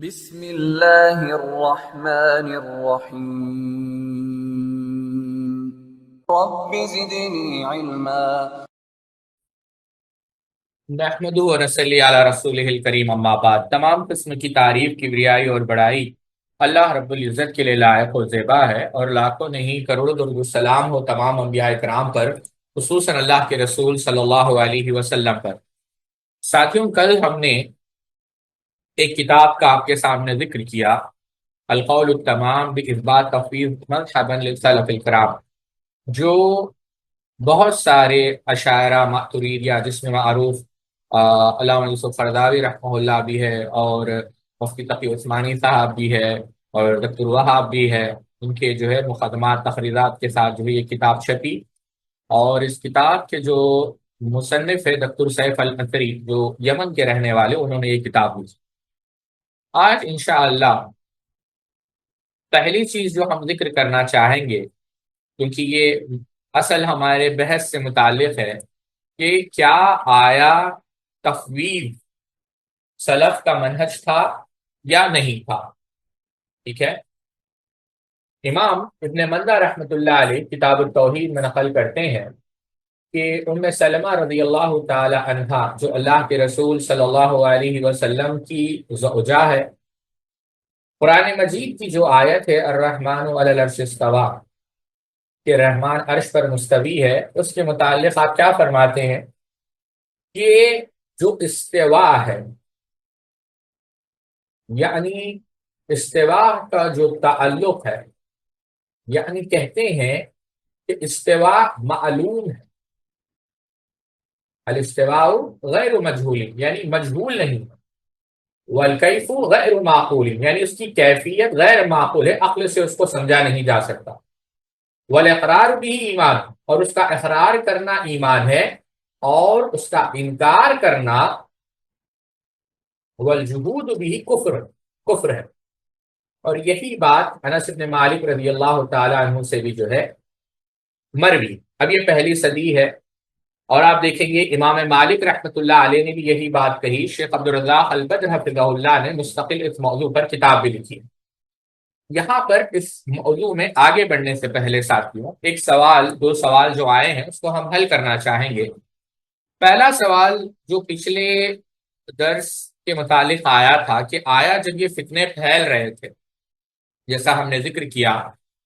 بسم اللہ الرحمن الرحیم رب زدنی علما۔ نحمدہ و نصلی علی رسولہ الکریم، اما بعد۔ تمام قسم کی تعریف، کبریائی اور بڑائی اللہ رب العزت کے لیے لائق و زیبا ہے، اور لاکھوں نہیں کروڑوں درود السلام ہو تمام انبیاء کرام پر، خصوصاً اللہ کے رسول صلی اللہ علیہ وسلم پر۔ ساتھیوں، کل ہم نے ایک کتاب کا آپ کے سامنے ذکر کیا، القول التمام باثبات تفویض مذہبا للسلف الکرام، جو بہت سارے اشاعرہ ماتریدیہ، جس میں معروف علامہ یوسف قرضاوی رحمہ اللہ بھی ہے، اور مفتی تقی عثمانی صاحب بھی ہے، اور دکتر وہاب بھی ہے۔ ان کے جو ہے مقدمات تقریرات کے ساتھ جو ہے یہ کتاب چھپی، اور اس کتاب کے جو مصنف ہے دکتر سیف المصری، جو یمن کے رہنے والے، انہوں نے یہ کتاب لکھی۔ آج انشاءاللہ پہلی چیز جو ہم ذکر کرنا چاہیں گے، کیونکہ یہ اصل ہمارے بحث سے متعلق ہے، کہ کیا آیا تفویض سلف کا منہج تھا یا نہیں تھا؟ ٹھیک ہے۔ امام ابن مندہ رحمۃ اللہ علیہ کتاب التوحید میں نقل کرتے ہیں کہ ام سلمہ رضی اللہ تعالی عنہا، جو اللہ کے رسول صلی اللہ علیہ وسلم کی زوجہ ہے، قرآن مجید کی جو آیت ہے الرحمن علی العرش استوی، کہ رحمان عرش پر مستوی ہے، اس کے متعلق آپ کیا فرماتے ہیں کہ جو استوا ہے، یعنی استوا کا جو تعلق ہے، یعنی کہتے ہیں کہ استوا معلوم ہے، الاستواء غیر مجہول، یعنی مجہول نہیں، والکیف غیر معقول، یعنی اس کی کیفیت غیر معقول ہے، عقل سے اس کو سمجھا نہیں جا سکتا۔ والاقرار بھی ایمان، اور اس کا اقرار کرنا ایمان ہے، اور اس کا انکار کرنا، والجحود بھی کفر ہے۔ اور یہی بات انس بن مالک رضی اللہ تعالی عنہ سے بھی جو ہے مروی۔ اب یہ پہلی صدی ہے، اور آپ دیکھیں گے امام مالک رحمۃ اللہ علیہ نے بھی یہی بات کہی۔ شیخ عبدالرزاق البدر حفظہ اللہ نے مستقل اس موضوع پر کتاب بھی لکھی ہے۔ یہاں پر اس موضوع میں آگے بڑھنے سے پہلے ساتھیوں، ایک سوال، دو سوال جو آئے ہیں اس کو ہم حل کرنا چاہیں گے۔ پہلا سوال جو پچھلے درس کے متعلق آیا تھا، کہ آیا جب یہ فتنے پھیل رہے تھے، جیسا ہم نے ذکر کیا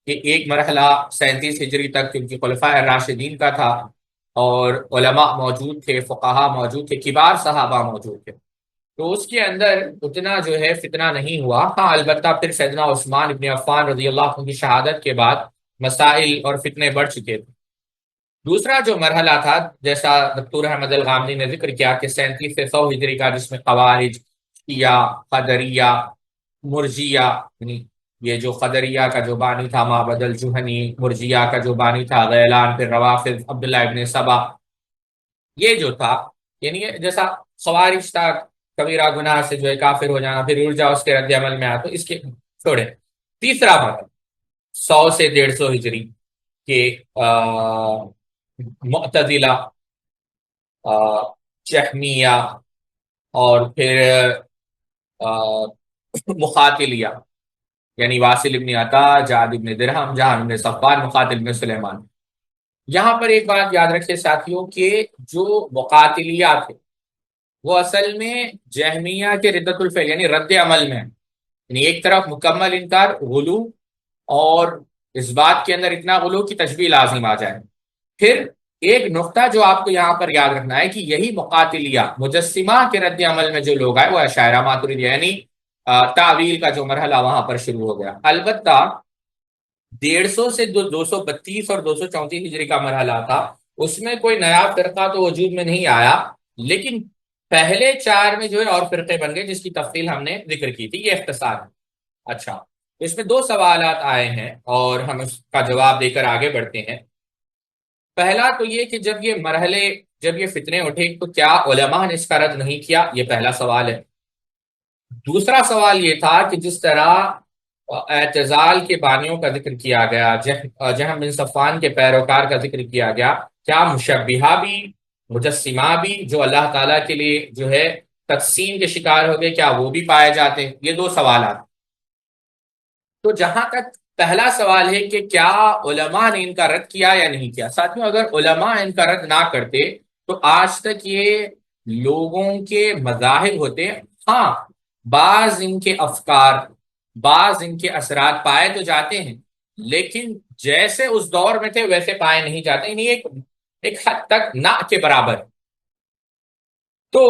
کہ ایک مرحلہ 37 ہجری تک کیونکہ خلفاء راشدین کا تھا، اور علماء موجود تھے، فقہا موجود تھے، کبار صحابہ موجود تھے، تو اس کے اندر اتنا جو ہے فتنہ نہیں ہوا۔ ہاں البتہ پھر سیدنا عثمان ابن عفان رضی اللہ عنہ کی شہادت کے بعد مسائل اور فتنے بڑھ چکے تھے۔ دوسرا جو مرحلہ تھا، جیسا دکتور احمد الغامدی نے ذکر کیا، کہ 37 سے 100 ہجری کا، جس میں خوارج، شیعہ، قدریہ، مرجیہ، یعنی یہ جو قدریہ کا جو بانی تھا معبد الجہنی، مرجیہ کا جو بانی تھا غیلان، پھر روافض عبداللہ ابن سبا، یہ جو تھا، یعنی جیسا خوارج تھا کبیرہ گناہ سے جو ہے کافر ہو جانا، پھر رجوع اس کے رد عمل میں آیا، تو اس کے چھوڑے۔ تیسرا مرحلہ 100 سے 150 ہجری کے معتزلہ، جہمیہ، اور پھر مقاتلیہ، یعنی واصل ابن عطا، جعد ابن درہم، جہان ابن صفوان، مقاتل ابن سلیمان۔ یہاں پر ایک بات یاد رکھیے ساتھیوں، کہ جو مقاتلیہ تھے وہ اصل میں جہمیہ کے ردت الفعل یعنی رد عمل میں ہیں۔ یعنی ایک طرف مکمل انکار، غلو، اور اس بات کے اندر اتنا غلو کی تشبیہ لازم آ جائے۔ پھر ایک نقطہ جو آپ کو یہاں پر یاد رکھنا ہے، کہ یہی مقاتلیہ مجسمہ کے رد عمل میں جو لوگ آئے وہ اشاعرہ ماتریدیہ، یعنی تعویل کا جو مرحلہ وہاں پر شروع ہو گیا۔ البتہ 150 سے 232 اور 234 ہجری کا مرحلہ تھا، اس میں کوئی نیا فرقہ تو وجود میں نہیں آیا، لیکن پہلے چار میں جو ہے اور فرقے بن گئے، جس کی تفصیل ہم نے ذکر کی تھی۔ یہ اختصار ہے۔ اچھا، اس میں دو سوالات آئے ہیں، اور ہم اس کا جواب دے کر آگے بڑھتے ہیں۔ پہلا تو یہ کہ جب یہ فتنے اٹھے تو کیا علماء نے اس کا رد نہیں کیا؟ یہ پہلا سوال ہے۔ دوسرا سوال یہ تھا کہ جس طرح اعتزال کے بانیوں کا ذکر کیا گیا، جہم بن صفوان کے پیروکار کا ذکر کیا گیا، کیا مشبہہ بھی، مجسمہ بھی، جو اللہ تعالیٰ کے لیے جو ہے تقسیم کے شکار ہو گئے، کیا وہ بھی پائے جاتے ہیں؟ یہ دو سوالات۔ تو جہاں تک پہلا سوال ہے کہ کیا علماء نے ان کا رد کیا یا نہیں کیا، ساتھیوں اگر علماء ان کا رد نہ کرتے تو آج تک یہ لوگوں کے مذاہب ہوتے۔ ہاں، بعض ان کے افکار، بعض ان کے اثرات پائے تو جاتے ہیں، لیکن جیسے اس دور میں تھے ویسے پائے نہیں جاتے، یعنی ایک حد تک نہ کے برابر۔ تو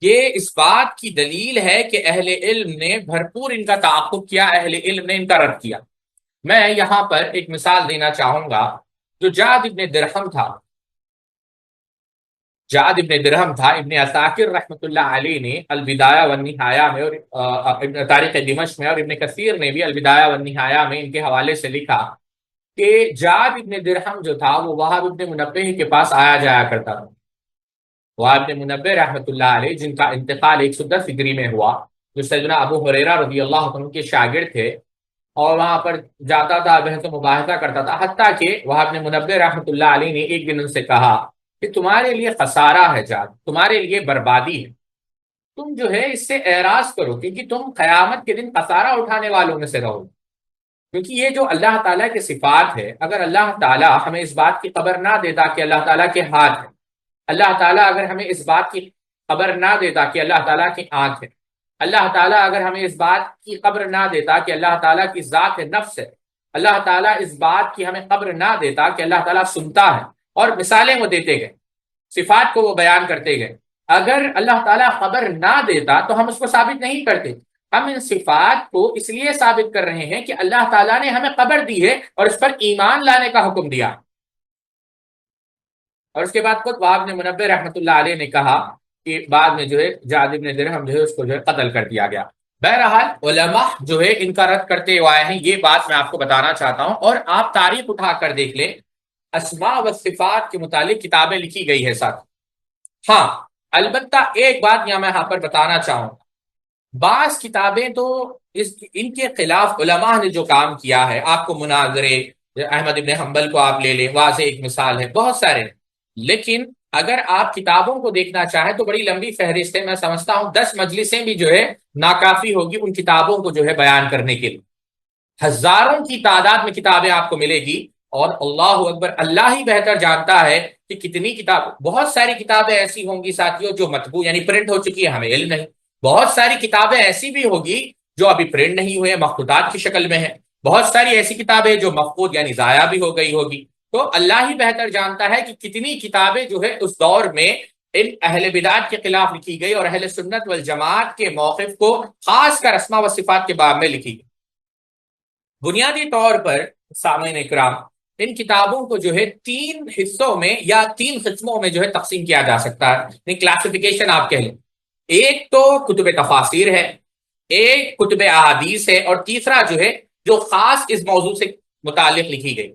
یہ اس بات کی دلیل ہے کہ اہل علم نے بھرپور ان کا تعاقب کیا، اہل علم نے ان کا رد کیا۔ میں یہاں پر ایک مثال دینا چاہوں گا۔ جو جعد ابن درہم تھا، ابن عساکر رحمۃ اللہ علیہ نے البدایہ والنہایہ میں، اور تاریخ دمشق میں، اور ابن کثیر نے بھی البدایہ والنہایہ میں ان کے حوالے سے لکھا کہ جعد ابن درہم جو تھا وہ وہب ابن منبہ کے پاس آیا جایا کرتا تھا۔ وہب ابن منبہ رحمۃ اللہ علیہ، جن کا انتقال 110 ہجری میں ہوا، جو سیدنا ابو ہریرہ رضی اللہ عنہ کے شاگرد تھے، اور وہاں پر جاتا تھا، بحث و مباحثہ کرتا تھا، حتیٰ کہ وہب ابن منبہ رحمۃ اللہ علیہ نے ایک دن ان سے کہا کہ تمہارے لیے خسارہ ہے جعد، تمہارے لیے بربادی ہے، تم جو ہے اس سے اعراض کرو، کیونکہ تم قیامت کے دن خسارہ اٹھانے والوں میں سے رہو۔ کیونکہ یہ جو اللہ تعالیٰ کی صفات ہے، اگر اللہ تعالیٰ ہمیں اس بات کی خبر نہ دیتا کہ اللہ تعالیٰ کے ہاتھ ہے، اللہ تعالیٰ اگر ہمیں اس بات کی خبر نہ دیتا کہ اللہ تعالیٰ کی آنکھ ہے، اللہ تعالیٰ اگر ہمیں اس بات کی خبر نہ دیتا کہ اللہ تعالیٰ کی ذات نفس ہے، اللہ تعالیٰ اس بات کی ہمیں خبر نہ دیتا کہ اللہ تعالیٰ سنتا ہے، اور مثالیں وہ دیتے گئے، صفات کو وہ بیان کرتے گئے، اگر اللہ تعالیٰ خبر نہ دیتا تو ہم اس کو ثابت نہیں کرتے۔ ہم ان صفات کو اس لیے ثابت کر رہے ہیں کہ اللہ تعالیٰ نے ہمیں خبر دی ہے اور اس پر ایمان لانے کا حکم دیا۔ اور اس کے بعد خود وہب بن منبہ رحمۃ اللہ علیہ نے کہا کہ بعد میں جو ہے جعد بن درہم جو ہے اس کو جو ہے قتل کر دیا گیا۔ بہرحال علماء جو ہے ان کا رد کرتے ہوئے آئے ہیں، یہ بات میں آپ کو بتانا چاہتا ہوں۔ اور آپ تاریخ اٹھا کر دیکھ لیں، اسماء و صفات کے متعلق کتابیں لکھی گئی ہے ساتھ۔ ہاں، البتہ ایک بات یہاں پر بتانا چاہوں، بعض کتابیں تو ان کے خلاف علماء نے جو کام کیا ہے، آپ کو مناظرے، احمد ابن حنبل کو آپ لے لیں، واضح ایک مثال ہے، بہت سارے، لیکن اگر آپ کتابوں کو دیکھنا چاہیں تو بڑی لمبی فہرست ہے۔ میں سمجھتا ہوں 10 مجلسیں بھی جو ہے ناکافی ہوگی ان کتابوں کو جو ہے بیان کرنے کے لیے۔ ہزاروں کی تعداد میں کتابیں آپ کو ملے گی، اور اللہ اکبر، اللہ ہی بہتر جانتا ہے کہ کتنی کتاب، بہت ساری کتابیں ایسی ہوں گی ساتھیوں جو مطبوع یعنی پرنٹ ہو چکی ہے، ہمیں علم نہیں۔ بہت ساری کتابیں ایسی بھی ہوگی جو ابھی پرنٹ نہیں ہوئے، مخطوطات کی شکل میں ہے۔ بہت ساری ایسی کتابیں جو مفقود یعنی ضائع بھی ہو گئی ہوگی۔ تو اللہ ہی بہتر جانتا ہے کہ کتنی کتابیں جو ہے اس دور میں ان اہل بدعت کے خلاف لکھی گئی اور اہل سنت والجماعت کے موقف کو خاص کر اسماء و صفات کے باب میں لکھی گئی۔ بنیادی طور پر سامعین اکرام، ان کتابوں کو جو ہے 3 حصوں میں یا 3 قسموں میں جو ہے تقسیم کیا جا سکتا ہے، کلاسیفیکیشن آپ کہہ لیں۔ ایک تو کتب تفاسیر ہے، ایک کتب احادیث ہے، اور تیسرا جو ہے جو خاص اس موضوع سے متعلق لکھی گئی۔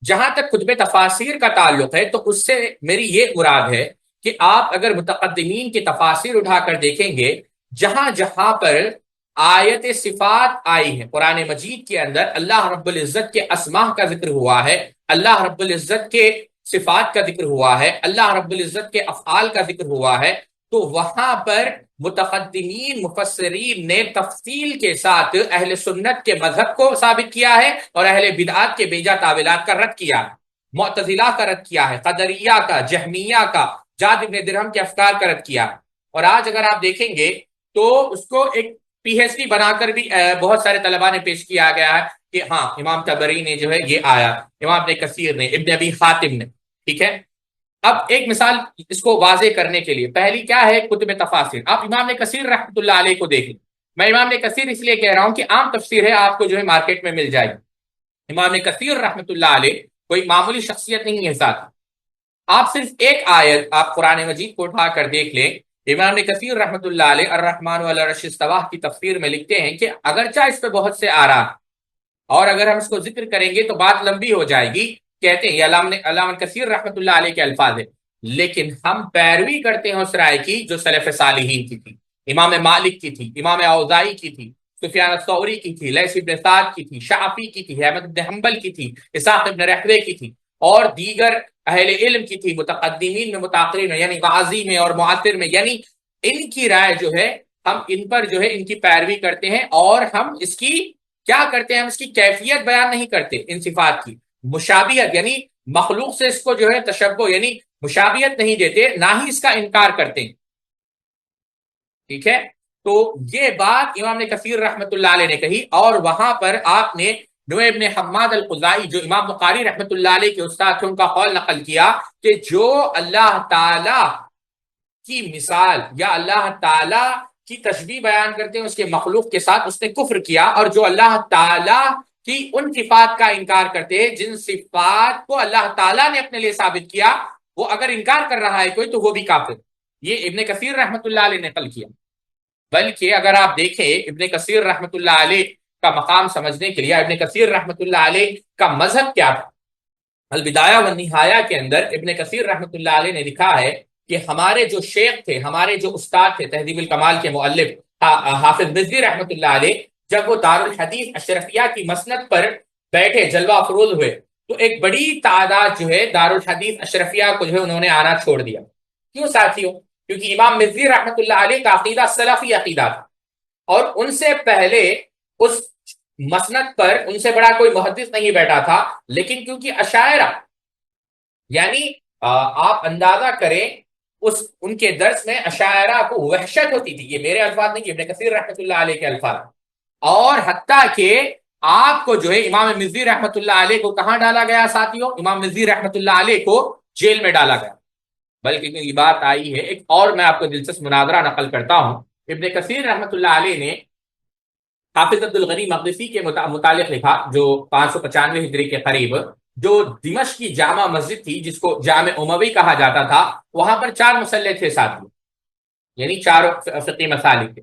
جہاں تک کتب تفاسیر کا تعلق ہے تو اس سے میری یہ مراد ہے کہ آپ اگر متقدمین کی تفاسیر اٹھا کر دیکھیں گے، جہاں جہاں پر آیت صفات آئی ہے قرآن مجید کے اندر، اللہ رب العزت کے اسماء کا ذکر ہوا ہے، اللہ رب العزت کے صفات کا ذکر ہوا ہے، اللہ رب العزت کے افعال کا ذکر ہوا ہے، تو وہاں پر متقدمین مفسرین نے تفصیل کے ساتھ اہل سنت کے مذہب کو ثابت کیا ہے اور اہل بدعات کے بیجا تعویلات کا رد کیا ہے، معتزلہ کا رد کیا ہے، قدریہ کا، جہمیہ کا، جعد ابن درہم کے افکار کا رد کیا ہے۔ اور آج اگر آپ دیکھیں گے تو اس کو ایک پی ایچ ڈی بنا کر بھی بہت سارے طلباء نے پیش کیا گیا ہے کہ ہاں امام طبری نے جو ہے یہ آیا، امام ابن کثیر نے، ابن ابی حاتم نے، ٹھیک ہے۔ اب ایک مثال اس کو واضح کرنے کے لیے، پہلی کیا ہے کتب تفاسیر، آپ امام کثیر رحمۃ اللہ علیہ کو دیکھ لیں۔ میں امام کثیر اس لیے کہہ رہا ہوں کہ عام تفسیر ہے، آپ کو جو ہے مارکیٹ میں مل جائے گی۔ امام کثیر رحمۃ اللہ علیہ کوئی معمولی شخصیت نہیں ہے ساتھ، آپ صرف ایک آیت آپ قرآن مجید کو اٹھا کر دیکھ لیں۔ امام کثیر رحمۃ اللہ علیہ الرحمن علی العرش استویٰ کی تفسیر میں لکھتے ہیں کہ اگرچہ اس پہ بہت سے آراء، اور اگر ہم اس کو ذکر کریں گے تو بات لمبی ہو جائے گی، کہتے ہیں یہ علامہ کثیر رحمۃ اللہ علیہ کے الفاظ ہیں، لیکن ہم پیروی کرتے ہیں اس رائے کی جو سلف صالحین کی تھی، امام مالک کی تھی، امام اوزاعی کی تھی، سفیان الثوری کی تھی، لیث بن سعد کی تھی، شافعی کی تھی، احمد بن حنبل کی تھی، اسحاق بن راہویہ کی تھی، اور دیگر اہل علم کی تھی، متقدمین میں، متاخرین میں، یعنی غازی میں اور معاصر میں، یعنی ان کی رائے جو ہے ہم ان پر جو ہے ان کی پیروی کرتے ہیں، اور ہم اس کی کیا کرتے ہیں، ہم اس کی کیفیت بیان نہیں کرتے، ان صفات کی مشابہت یعنی مخلوق سے اس کو جو ہے تشبہ یعنی مشابہت نہیں دیتے، نہ ہی اس کا انکار کرتے ہیں، ٹھیک ہے۔ تو یہ بات امام نے کثیر رحمت اللہ علیہ نے کہی، اور وہاں پر آپ نے نوح ابن حماد الخزائی جو امام بخاری رحمت اللہ علیہ کے استاد تھے ان کا قول نقل کیا کہ جو اللہ تعالی کی مثال یا اللہ تعالی کی تشبیہ بیان کرتے ہیں اس کے مخلوق کے ساتھ، اس نے کفر کیا، اور جو اللہ تعالی کی ان صفات کا انکار کرتے ہیں جن صفات کو اللہ تعالی نے اپنے لیے ثابت کیا، وہ اگر انکار کر رہا ہے کوئی تو وہ بھی کافر۔ یہ ابن کثیر رحمت اللہ علیہ نے نقل کیا۔ بلکہ اگر آپ دیکھیں ابن کثیر رحمت اللہ علیہ کا مقام سمجھنے کے لیے، ابن کثیر رحمت اللہ علیہ کا مذہب کیا تھا، البدایہ والنہایہ کے اندر ابن کثیر رحمت اللہ علیہ نے لکھا ہے کہ ہمارے جو شیخ تھے، ہمارے جو استاد تھے تہذیب الکمال کے مؤلف حافظ مزی رحمت اللہ علیہ، جب وہ دارالحدیث اشرفیہ کی مسند پر بیٹھے جلوہ افروز ہوئے تو ایک بڑی تعداد جو ہے دارالحدیث اشرفیہ کو جو ہے انہوں نے آنا چھوڑ دیا۔ کیوں ساتھیوں؟ کیونکہ امام مزی رحمت اللہ علیہ کا عقیدہ سلفی عقیدہ تھا، اور ان سے پہلے اس مسند پر ان سے بڑا کوئی محدث نہیں بیٹھا تھا، لیکن کیونکہ اشاعرہ یعنی آپ اندازہ کریں ان کے درس میں اشاعرہ کو وحشت ہوتی تھی، یہ میرے الفاظ نہیں، ابن کثیر رحمت اللہ علیہ کے الفاظ، اور حتیٰ کہ آپ کو جو ہے امام مزی رحمت اللہ علیہ کو کہاں ڈالا گیا ساتھیوں؟ امام مزی رحمت اللہ علیہ کو جیل میں ڈالا گیا۔ بلکہ یہ بات آئی ہے ایک اور میں آپ کو دلچسپ مناظرہ نقل کرتا ہوں۔ ابن کثیر رحمت اللہ علیہ نے حافظ عبد الغنی مقدسی کے متعلق لکھا، جو 595 ہجری کے قریب، جو دمشق کی جامع مسجد تھی جس کو جامع اموی کہا جاتا تھا، وہاں پر 4 مصلی تھے ساتھ، یعنی 4 فقہی مسالک تھے۔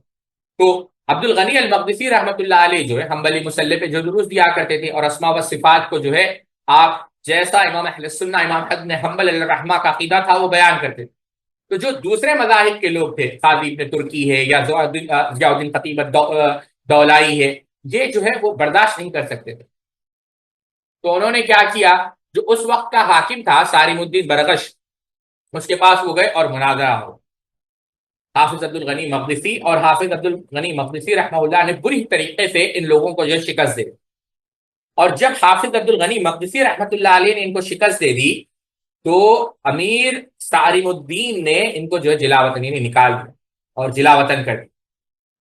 تو عبد الغنی المقدسی رحمت اللہ علیہ جو ہے حنبلی مصلی پہ جو دروس دیا کرتے تھے، اور اسماء و صفات کو جو ہے آپ جیسا امام اہل سنہ امام احمد بن حنبل الرحمہ کا عقیدہ تھا وہ بیان کرتے تھے۔ تو جو دوسرے مذاہب کے لوگ تھے، قاضی ابن ترکی ہے یا ضیاء الدین خطیب دولائی ہے، یہ جو ہے وہ برداشت نہیں کر سکتے تھے۔ تو انہوں نے کیا کیا، جو اس وقت کا حاکم تھا سارم الدین برغش، اس کے پاس وہ گئے اور مناظرہ ہو۔ حافظ عبد الغنی مقدسی اور حافظ عبد الغنی مقدسی رحمہ اللہ نے بری طریقے سے ان لوگوں کو جو شکست دے، اور جب حافظ عبد الغنی مقدسی رحمت اللہ علیہ نے ان کو شکست دے دی تو امیر سارم الدین نے ان کو جو ہے جلا وطنی نے نکال دیا اور جلا وطن کر دیا،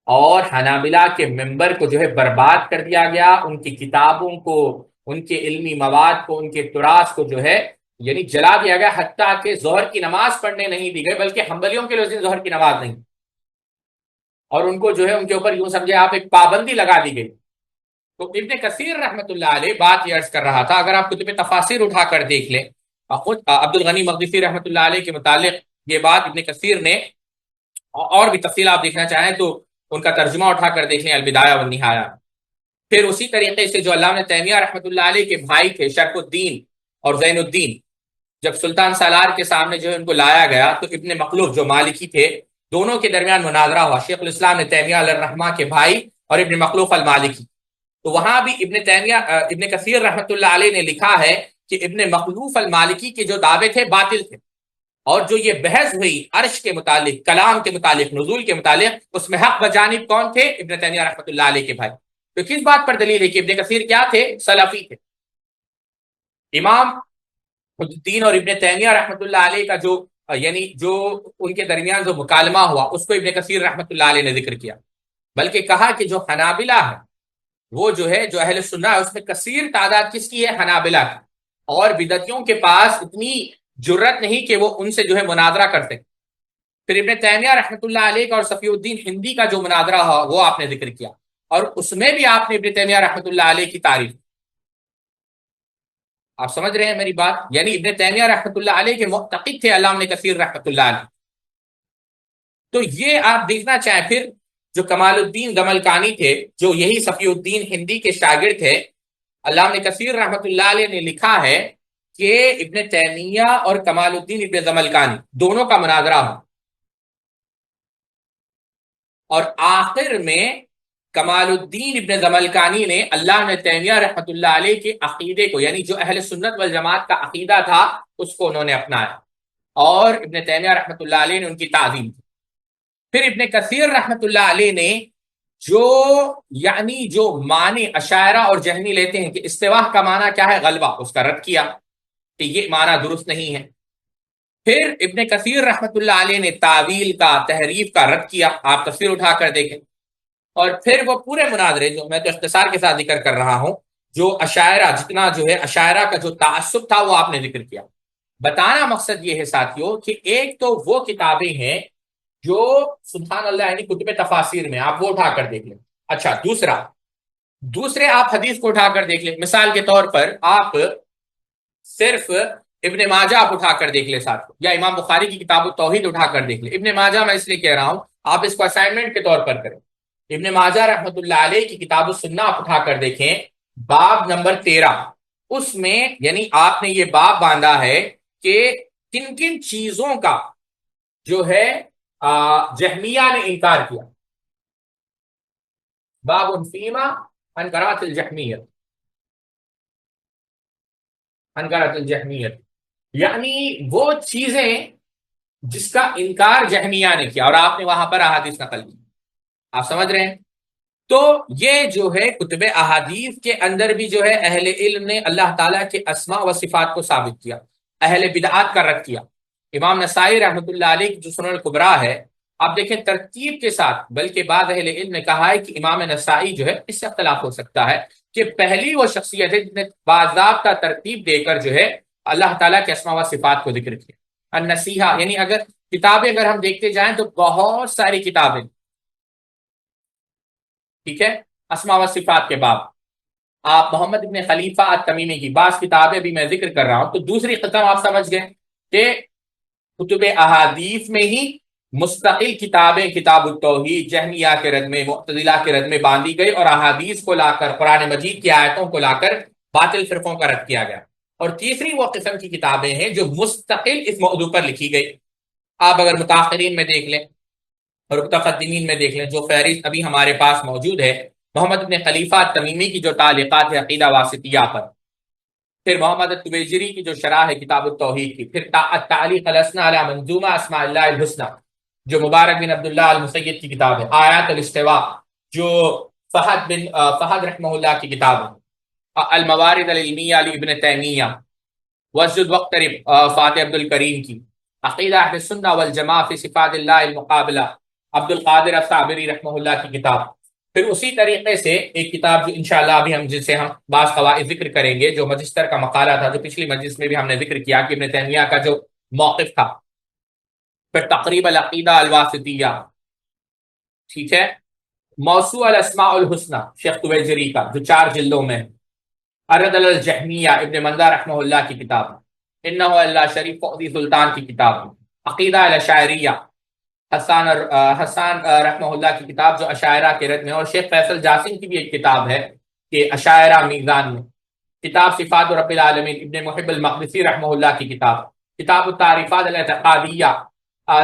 اور حنابلہ کے ممبر کو جو ہے برباد کر دیا گیا، ان کی کتابوں کو، ان کے علمی مواد کو، ان کے تراث کو جو ہے یعنی جلا دیا گیا، حتیٰ کہ ظہر کی نماز پڑھنے نہیں دی گئی، بلکہ حنبلیوں کے لیے ظہر کی نماز نہیں، اور ان کو جو ہے ان کے اوپر یوں سمجھے آپ ایک پابندی لگا دی گئی۔ تو ابن کثیر رحمت اللہ علیہ بات یہ عرض کر رہا تھا، اگر آپ کتب تفاسیر اٹھا کر دیکھ لیں، خود عبد الغنی مقدسی رحمت اللہ علیہ کے متعلق یہ بات ابن کثیر نے، اور بھی تفصیل آپ دیکھنا چاہیں تو ان کا ترجمہ اٹھا کر دیکھ لیں البدایہ والنہایہ۔ پھر اسی طریقے سے جو علامہ تیمیہ رحمت اللہ علیہ کے بھائی تھے شرف الدین اور زین الدین، جب سلطان سالار کے سامنے جو ہے ان کو لایا گیا تو ابن مخلوف جو مالکی تھے، دونوں کے درمیان مناظرہ ہوا، شیخ الاسلام نے تیمیہ علیہ الرحمہ کے بھائی اور ابن مخلوف المالکی۔ تو وہاں بھی ابن کثیر رحمت اللہ علیہ نے لکھا ہے کہ ابن مخلوف المالکی کے جو دعوے تھے باطل تھے، اور جو یہ بحث ہوئی عرش کے متعلق، کلام کے متعلق، نزول کے متعلق، اس میں حق بجانب کون تھے؟ ابن تیمیہ رحمت اللہ علیہ کے بھائی۔ تو کس بات پر دلیل ہے کہ ابن کثیر کیا تھے؟ سلفی تھے۔ امام الدین اور ابن تیمیہ رحمت اللہ علیہ کا جو یعنی جو ان کے درمیان جو مکالمہ ہوا اس کو ابن کثیر رحمت اللہ علیہ نے ذکر کیا، بلکہ کہا کہ جو حنابلہ ہے وہ جو ہے جو اہل سنہ ہے اس میں کثیر تعداد کس کی ہے؟ حنابلہ کی، اور بدعتیوں کے پاس اتنی جرت نہیں کہ وہ ان سے جو ہے مناظرہ کرتے۔ پھر ابن تیمیہ رحمت اللہ علیہ کا اور صفی الدین ہندی کا جو مناظرہ ہوا وہ آپ نے ذکر کیا، اور اس میں بھی آپ نے ابن تیمیہ رحمت اللہ علیہ کی تعریف۔ آپ سمجھ رہے ہیں میری بات؟ یعنی ابن تیمیہ رحمت اللہ علیہ کے معتقد تھے علامہ کثیر رحمت اللہ علیہ۔ تو یہ آپ دیکھنا چاہیں پھر جو کمال الدین زملکانی تھے، جو یہی صفی الدین ہندی کے شاگرد تھے، علامہ کثیر رحمت اللہ علیہ نے لکھا ہے کہ ابن تیمیہ اور کمال الدین ابن زملکانی دونوں کا مناظرہ ہو، اور آخر میں کمال الدین ابن زملکانی نے علامہ تیمیہ رحمت اللہ علیہ کے عقیدے کو، یعنی جو اہل سنت والجماعت کا عقیدہ تھا اس کو انہوں نے اپنایا، اور ابن تیمیہ رحمت اللہ علیہ نے ان کی تعظیم کی۔ پھر ابن کثیر رحمت اللہ علیہ نے جو یعنی جو معنی اشاعرہ اور جہمی لیتے ہیں کہ استواء کا معنی کیا ہے غلبہ، اس کا رد کیا کہ یہ معنی درست نہیں ہے۔ پھر ابن کثیر رحمت اللہ علیہ نے تعویل کا، تحریف کا رد کیا، آپ تفسیر اٹھا کر دیکھیں۔ اور پھر وہ پورے مناظرے جو میں تو اختصار کے ساتھ ذکر کر رہا ہوں، جو اشاعرہ جتنا جو ہے اشاعرہ کا جو تعصب تھا وہ آپ نے ذکر کیا۔ بتانا مقصد یہ ہے ساتھیوں کہ ایک تو وہ کتابیں ہیں جو سبحان اللہ یعنی کتب تفاسیر میں، آپ وہ اٹھا کر دیکھ لیں۔ اچھا دوسرے آپ حدیث کو اٹھا کر دیکھ لیں، مثال کے طور پر آپ صرف ابن ماجہ آپ اٹھا کر دیکھ لیں ساتھ، یا امام بخاری کی کتاب التوحید اٹھا کر دیکھ لیں۔ ابن ماجہ میں اس لیے کہہ رہا ہوں، آپ اس کو اسائنمنٹ کے طور پر کریں۔ ابن ماجہ رحمت اللہ علیہ کی کتاب السنہ آپ اٹھا کر دیکھیں، باب نمبر 13، اس میں یعنی آپ نے یہ باب باندھا ہے کہ کن کن چیزوں کا جو ہے جہمیہ نے انکار کیا۔ باب فیما انکرات الجہمیت، انکرات الجہمیت یعنی وہ چیزیں جس کا انکار جہمیہ نے کیا، اور آپ نے وہاں پر احادیث نقل کی، آپ سمجھ رہے ہیں۔ تو یہ جو ہے کتب احادیث کے اندر بھی جو ہے اہل علم نے اللہ تعالیٰ کے اسماء و صفات کو ثابت کیا، اہل بدعات کا رد کیا۔ امام نسائی رحمۃ اللہ علیہ کی جو سنن الکبریٰ ہے، آپ دیکھیں ترتیب کے ساتھ، بلکہ بعض اہل علم نے کہا ہے کہ امام نسائی جو ہے، اس سے اختلاف ہو سکتا ہے کہ پہلی وہ شخصیت ہے جس نے باضابطہ ترتیب دے کر جو ہے اللہ تعالیٰ کے اسماء و صفات کو ذکر کیا۔ النصیحہ یعنی اگر ہم دیکھتے جائیں تو بہت ساری کتابیں، ٹھیک ہے، اسماء و صفات کے باب، آپ محمد ابن خلیفہ التمیمی کی بعض کتابیں بھی میں ذکر کر رہا ہوں۔ تو دوسری قسم آپ سمجھ گئے کہ کتب احادیث میں ہی مستقل کتابیں، کتاب التوحید جہمیہ کے رد میں، معتزلہ کے رد میں باندھی گئی، اور احادیث کو لا کر، قرآن مجید کی آیتوں کو لا کر باطل فرقوں کا رد کیا گیا۔ اور تیسری وہ قسم کی کتابیں ہیں جو مستقل اس موضوع پر لکھی گئی۔ آپ اگر متاخرین میں دیکھ لیں اور متقدمین میں دیکھ لیں، جو فہرست ابھی ہمارے پاس موجود ہے، محمد ابن خلیفہ تمیمی کی جو تعلیقات ہے عقیدہ واسطیہ پر، پھر محمد التویجری کی جو شرح ہے کتاب التوحید کی، پھر التعلیق الاسنی علی منظومہ اسماء اللہ الحسنی جو مبارک بن عبداللہ المسید کی کتاب ہے، آیات الاستواء جو فہد رحمہ اللہ کی کتاب ہے، الموارد العلمیہ علی ابن تیمیہ، واسجد واقترب فاتح عبد الکریم کی، عقیدہ اہل السنہ والجماعہ فی صفات اللہ المقابلہ عبد القادر الصابری رحمہ اللہ کی کتاب۔ پھر اسی طریقے سے ایک کتاب جو انشاءاللہ ابھی جسے ہم بعض قواعد ذکر کریں گے، جو مجسٹر کا مقالہ تھا، جو پچھلی مجلس میں بھی ہم نے ذکر کیا کہ ابن تیمیہ کا جو موقف تھا۔ پھر تقریب العقیدہ الواسطیہ، ٹھیک ہے، موسوع الاسماء الحسنی شیخ تویجری کا جو 4 جلدوں میں، الرد علی الجہمیہ ابن مندہ رحمہ اللہ کی کتاب، انہ اللہ شریف فوزی سلطان کی کتاب، عقیدہ الاشاعریہ حسان رحمہ اللہ کی کتاب جو اشاعرہ کے رد میں، اور شیخ فیصل جاسم کی بھی ایک کتاب ہے کہ اشاعرہ میزان میں، کتاب صفات رب العالمین ابن محب المقدسی رحمہ اللہ کی کتاب، کتاب التعریفات الاعتقادیہ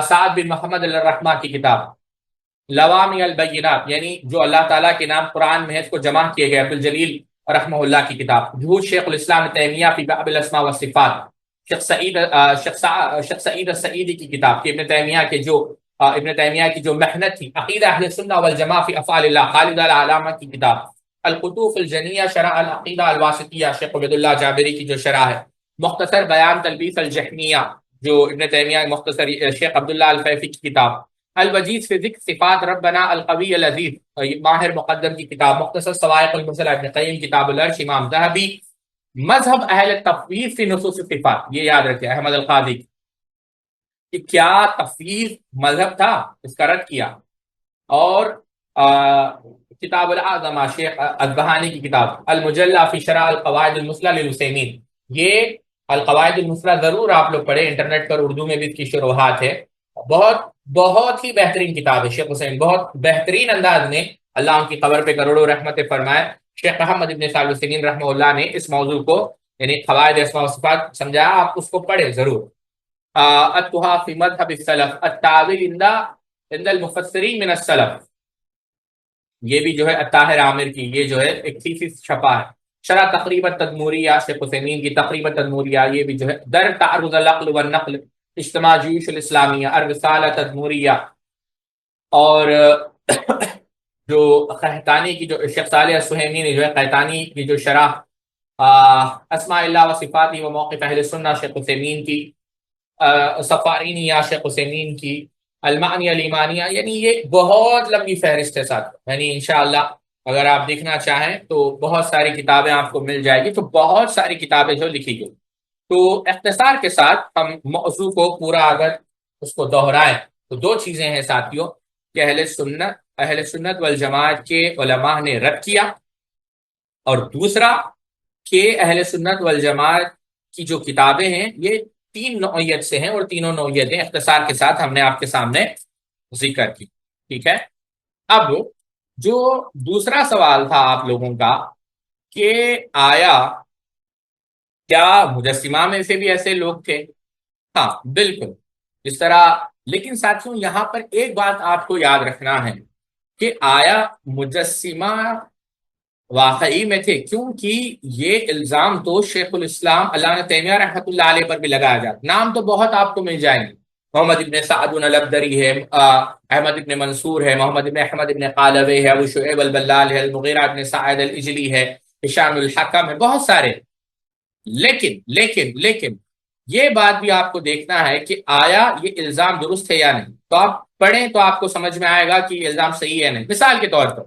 سعد بن محمد الرحمہ کی کتاب، لوامی البینات یعنی جو اللہ تعالیٰ کے نام قرآن میں ہے اس کو جمع کیے گئے، عبد الجلیل رحمہ اللہ کی کتاب، جھوٹ شیخ الاسلام تیمیہ فی باب الاسماء والصفات، شیخ سعید السعیدی کی کتاب کہ ابن تیمیہ کی جو محنت تھی، عقیدہ اہل السنہ والجماعہ فی افعال اللہ، خالد العلامہ کی کتاب، القطوف الجنیہ شرح العقیدہ الواسطیہ شیخ عبید اللہ جابری کی جو شرح ہے، مختصر بیان تلبیس الجہمیہ جو ابن تیمیہ مختصر شیخ عبداللہ الفیفی کی کتاب، الوجیز فی ذکر صفات ربنا القوی العزیز ماہر مقدم کی کتاب، مختصر صواعق المرسلہ ابن قیم کتاب العرش امام ذہبی، مذہب اہل تفویض فی نصوص صفات، یہ یاد رکھیں احمد القاضی کہ کیا تفویض مذہب تھا، اس کا رد کیا۔ اور کتاب الاعظم شیخ اصبہانی کی کتاب المجلہ فی شرح القواعد المثلی للعثیمین، یہ القواعد المثلی ضرور آپ لوگ پڑھیں، انٹرنیٹ پر اردو میں بھی اس کی شروحات ہے، بہت ہی بہترین کتاب ہے۔ شیخ حسین بہت بہترین انداز میں، اللہ ان کی قبر پہ کروڑوں رحمت فرمائے، شیخ محمد ابن صالح العثیمین رحمہ اللہ نے اس موضوع کو یعنی قواعد اسماء و صفات سمجھایا، آپ اس کو پڑھیں ضرور۔ التحا فی مذہب السلف التاویل عند المفسرین من السلف، یہ بھی جو ہے الطاہر عامر کی یہ جو ہے ایک تھیسس چھپا ہے، شرح تقریب التدموریہ شیخ حسینین کی تقریب التدموریہ، یہ بھی جو ہے در تعرض العقل والنقل اجتماع جیوش الاسلامیہ الرسالہ تدموریہ، اور جو قحطانی کی جو شیخ صالح السہیمی نے جو ہے قحطانی کی جو شرح اسماء اللہ و صفاتی و موقف اہل سنہ شیخ عثیمین کی، سفارینی یا شیخ حسینین کی، المعنی الایمانیہ، یعنی یہ بہت لمبی فہرست ہے ساتھ، یعنی انشاءاللہ اگر آپ دیکھنا چاہیں تو بہت ساری کتابیں آپ کو مل جائے گی، تو بہت ساری کتابیں جو لکھی گئی۔ تو اختصار کے ساتھ ہم موضوع کو پورا اگر اس کو دہرائیں تو دو چیزیں ہیں ساتھیوں، کہ اہل سنت والجماعت کے علماء نے رد کیا، اور دوسرا کہ اہل سنت والجماعت کی جو کتابیں ہیں یہ تین نوعیت سے ہیں، اور تینوں نوعیتیں اختصار کے ساتھ ہم نے آپ کے سامنے ذکر کی، ٹھیک ہے۔ اب جو دوسرا سوال تھا آپ لوگوں کا کہ آیا کیا مجسمہ میں سے بھی ایسے لوگ تھے؟ ہاں بالکل اس طرح، لیکن ساتھیوں یہاں پر ایک بات آپ کو یاد رکھنا ہے کہ آیا مجسمہ واقعی میں تھے، کیونکہ یہ الزام تو شیخ الاسلام علامہ تیمیہ رحمۃ اللہ علیہ پر بھی لگایا جاتا، نام تو بہت آپ کو مل جائیں گے، محمد ابن سعد الابدری ہے، احمد ابن منصور ہے، محمد ابن احمد ابن قالوی ہے، ابو شعیب البلال ہے، المغیرہ ابن سعید العجلی ہے، ہشام الحکم ہے، بہت سارے۔ لیکن یہ بات بھی آپ کو دیکھنا ہے کہ آیا یہ الزام درست ہے یا نہیں، تو آپ پڑھیں تو آپ کو سمجھ میں آئے گا کہ یہ الزام صحیح ہے نہیں۔ مثال کے طور پر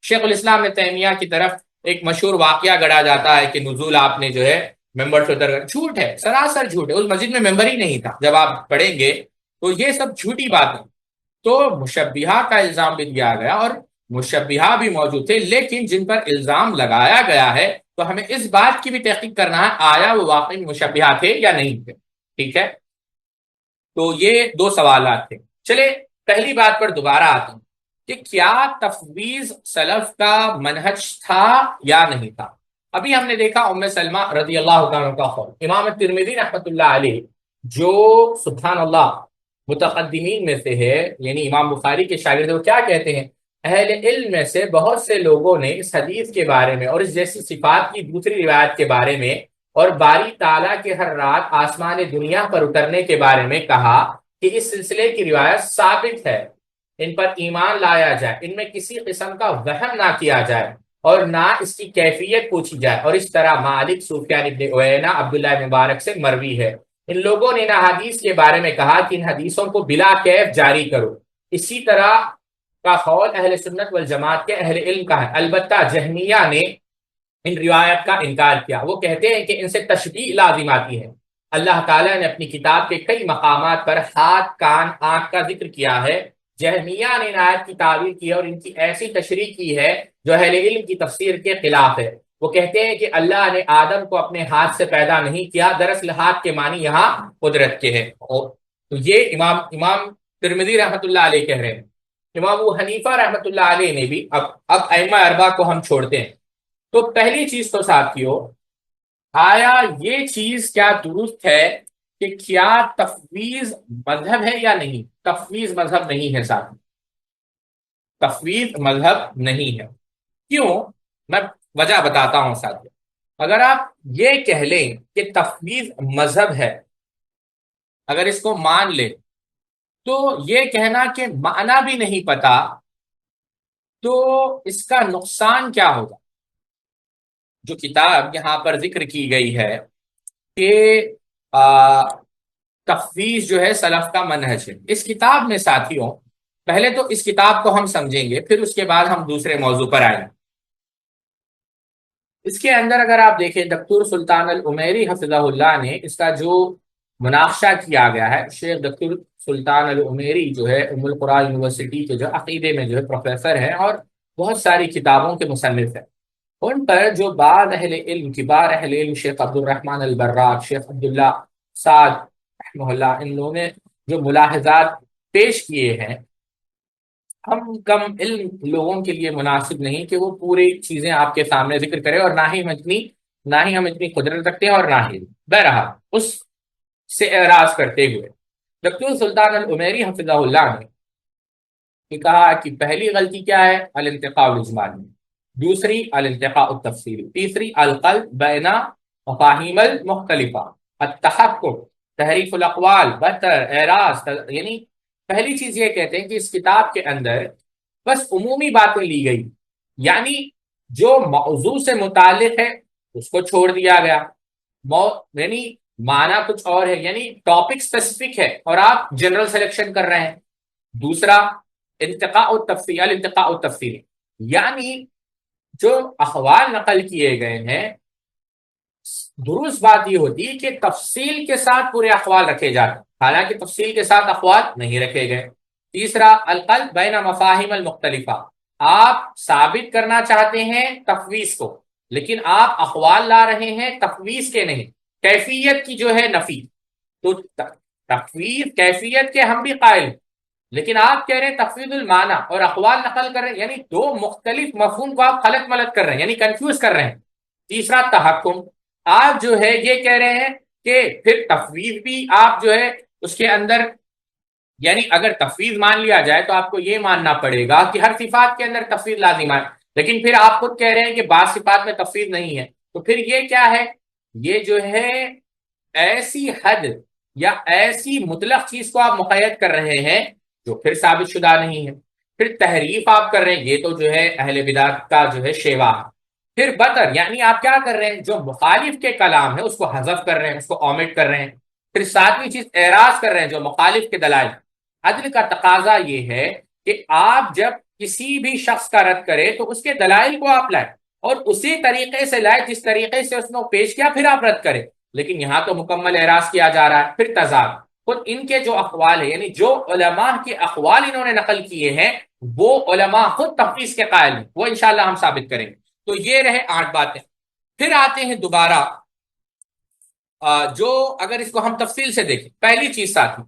شیخ الاسلام نے تیمیہ کی طرف ایک مشہور واقعہ گڑھا جاتا ہے کہ نزول آپ نے جو ہے ممبر سے اتر کر، جھوٹ ہے، سراسر جھوٹ ہے، اس مسجد میں ممبر ہی نہیں تھا، جب آپ پڑھیں گے تو یہ سب جھوٹی بات ہے۔ تو مشبہہ کا الزام بھی دیا گیا، اور مشبہہ بھی موجود تھے، لیکن جن پر الزام لگایا گیا ہے تو ہمیں اس بات کی بھی تحقیق کرنا ہے آیا وہ واقعی مشبہہ تھے یا نہیں تھے، ٹھیک ہے۔ تو یہ دو سوالات تھے۔ چلے پہلی بات پر دوبارہ آتے ہیں کہ کیا تفویض سلف کا منہج تھا یا نہیں تھا۔ ابھی ہم نے دیکھا ام سلمہ رضی اللہ عنہ کا قول، امام ترمذی رحمۃ اللہ علیہ جو سبحان اللہ متقدمین میں سے ہے، یعنی امام بخاری کے شاگرد، وہ کیا کہتے ہیں، اہل علم میں سے بہت سے لوگوں نے اس حدیث کے بارے میں اور اس جیسی صفات کی دوسری روایت کے بارے میں اور باری تعالیٰ کے ہر رات آسمان دنیا پر اترنے کے بارے میں کہا کہ اس سلسلے کی روایت ثابت ہے، ان پر ایمان لایا جائے، ان میں کسی قسم کا وہم نہ کیا جائے اور نہ اس کی کیفیت پوچھی جائے، اور اس طرح مالک، سفیان ابن عیینہ، عبداللہ بن مبارک سے مروی ہے۔ ان لوگوں نے ان حدیث کے بارے میں کہا کہ ان حدیثوں کو بلا کیف جاری کرو۔ اسی طرح کا قول اہل سنت والجماعت کے اہل علم کا ہے، البتہ جہمیہ نے ان روایت کا انکار کیا، وہ کہتے ہیں کہ ان سے تشبیہ لازم آتی ہے۔ اللہ تعالیٰ نے اپنی کتاب کے کئی مقامات پر ہاتھ، کان، آنکھ کا ذکر کیا ہے۔ جہمیہ نے ان آیت کی تعویل کی ہے اور ان کی ایسی تشریح کی ہے جو اہل علم کی تفسیر کے خلاف ہے۔ وہ کہتے ہیں کہ اللہ نے آدم کو اپنے ہاتھ سے پیدا نہیں کیا، دراصل ہاتھ کے معنی یہاں قدرت کے ہیں۔ تو یہ امام ترمذی رحمۃ اللہ علیہ کہہ رہے ہیں۔ امام ابو حنیفہ رحمۃ اللہ علیہ نے بھی، اب ائمہ اربعہ کو ہم چھوڑتے ہیں، تو پہلی چیز تو ساتھیوں، آیا یہ چیز کیا درست ہے کہ کیا تفویض مذہب ہے یا نہیں؟ تفویض مذہب نہیں ہے ساتھ، تفویض مذہب نہیں ہے۔ کیوں؟ میں وجہ بتاتا ہوں ساتھ۔ اگر آپ یہ کہہ لیں کہ تفویض مذہب ہے، اگر اس کو مان لیں، تو یہ کہنا کہ معنی بھی نہیں پتا، تو اس کا نقصان کیا ہوگا؟ جو کتاب یہاں پر ذکر کی گئی ہے کہ تفویض جو ہے سلف کا منہج ہے، اس کتاب میں ساتھیوں، پہلے تو اس کتاب کو ہم سمجھیں گے، پھر اس کے بعد ہم دوسرے موضوع پر آئیں گے۔ اس کے اندر اگر آپ دیکھیں، دکتور سلطان العمیری حفظہ اللہ نے اس کا جو مناقشہ کیا گیا ہے، شیخ دکتور سلطان العمیری جو ہے ام القریٰ یونیورسٹی کے جو عقیدے میں جو ہے پروفیسر ہیں اور بہت ساری کتابوں کے مصنف ہیں، ان پر جو بعض اہل علم، کبار اہل علم، شیخ عبد الرحمن البراق، شیخ عبداللہ سعد رحمہ اللہ، ان لوگوں نے جو ملاحظات پیش کیے ہیں، ہم کم علم لوگوں کے لیے مناسب نہیں کہ وہ پوری چیزیں آپ کے سامنے ذکر کرے، اور نہ ہی ہم اتنی قدرت رکھتے ہیں، اور نہ ہی بہرحال اس سے اعراض کرتے ہوئے دکتور سلطان العمیری حفظہ اللہ نے کہا کہ پہلی غلطی کیا ہے؟ الانتقاء الاجمالی، دوسری الانتقاء التفصیلی، تیسری القلب بین مفاہیم المختلفہ، التحقق، تحریف الاقوال، بہتر، اعراض، یعنی پہلی چیز یہ کہتے ہیں کہ اس کتاب کے اندر بس عمومی باتیں لی گئی، یعنی جو موضوع سے متعلق ہے اس کو چھوڑ دیا گیا، یعنی معنی کچھ اور ہے، یعنی ٹاپک اسپیسیفک ہے اور آپ جنرل سلیکشن کر رہے ہیں۔ دوسرا انتقاء التفصیل، الانتقاء التفصیلی، یعنی جو احوال نقل کیے گئے ہیں، درست بات یہ ہوتی ہے کہ تفصیل کے ساتھ پورے احوال رکھے جاتے ہیں، حالانکہ تفصیل کے ساتھ احوال نہیں رکھے گئے۔ تیسرا القلب بین مفاہیم المختلفہ، آپ ثابت کرنا چاہتے ہیں تفویض کو، لیکن آپ احوال لا رہے ہیں تفویض کے نہیں، کیفیت کی جو ہے نفی۔ تو تفویض کیفیت کے ہم بھی قائل ہیں، لیکن آپ کہہ رہے ہیں تفویض المعنی اور احوال نقل کر رہے ہیں، یعنی دو مختلف مفہوم کو آپ خلط ملط کر رہے ہیں، یعنی کنفیوز کر رہے ہیں۔ تیسرا تحکم، آپ جو ہے یہ کہہ رہے ہیں کہ پھر تفویض بھی آپ جو ہے اس کے اندر، یعنی اگر تفویض مان لیا جائے تو آپ کو یہ ماننا پڑے گا کہ ہر صفات کے اندر تفویض لازم ہے، لیکن پھر آپ خود کہہ رہے ہیں کہ بعض صفات میں تفویض نہیں ہے، تو پھر یہ کیا ہے؟ یہ جو ہے ایسی حد یا ایسی مطلق چیز کو آپ مقید کر رہے ہیں جو پھر ثابت شدہ نہیں ہے۔ پھر تحریف آپ کر رہے ہیں، یہ تو جو ہے اہل بدعت کا جو ہے شیوا ہے۔ پھر بطر، یعنی آپ کیا کر رہے ہیں؟ جو مخالف کے کلام ہے اس کو حذف کر رہے ہیں، اس کو اومٹ کر رہے ہیں۔ پھر ساتویں چیز اعراض کر رہے ہیں جو مخالف کے دلائل۔ عدل کا تقاضا یہ ہے کہ آپ جب کسی بھی شخص کا رد کرے تو اس کے دلائل کو آپ لائیں اور اسی طریقے سے لائیں جس طریقے سے اس نے پیش کیا، پھر آپ رد کریں۔ لیکن یہاں تو مکمل اعراض کیا جا رہا ہے۔ پھر تضاد، خود ان کے جو اقوال ہے، یعنی جو علماء کے اقوال انہوں نے نقل کیے ہیں وہ علماء خود تفویض کے قائل ہیں، وہ انشاءاللہ ہم ثابت کریں گے۔ تو یہ رہے 8 باتیں۔ پھر آتے ہیں دوبارہ جو اگر اس کو ہم تفصیل سے دیکھیں، پہلی چیز ساتھ میں،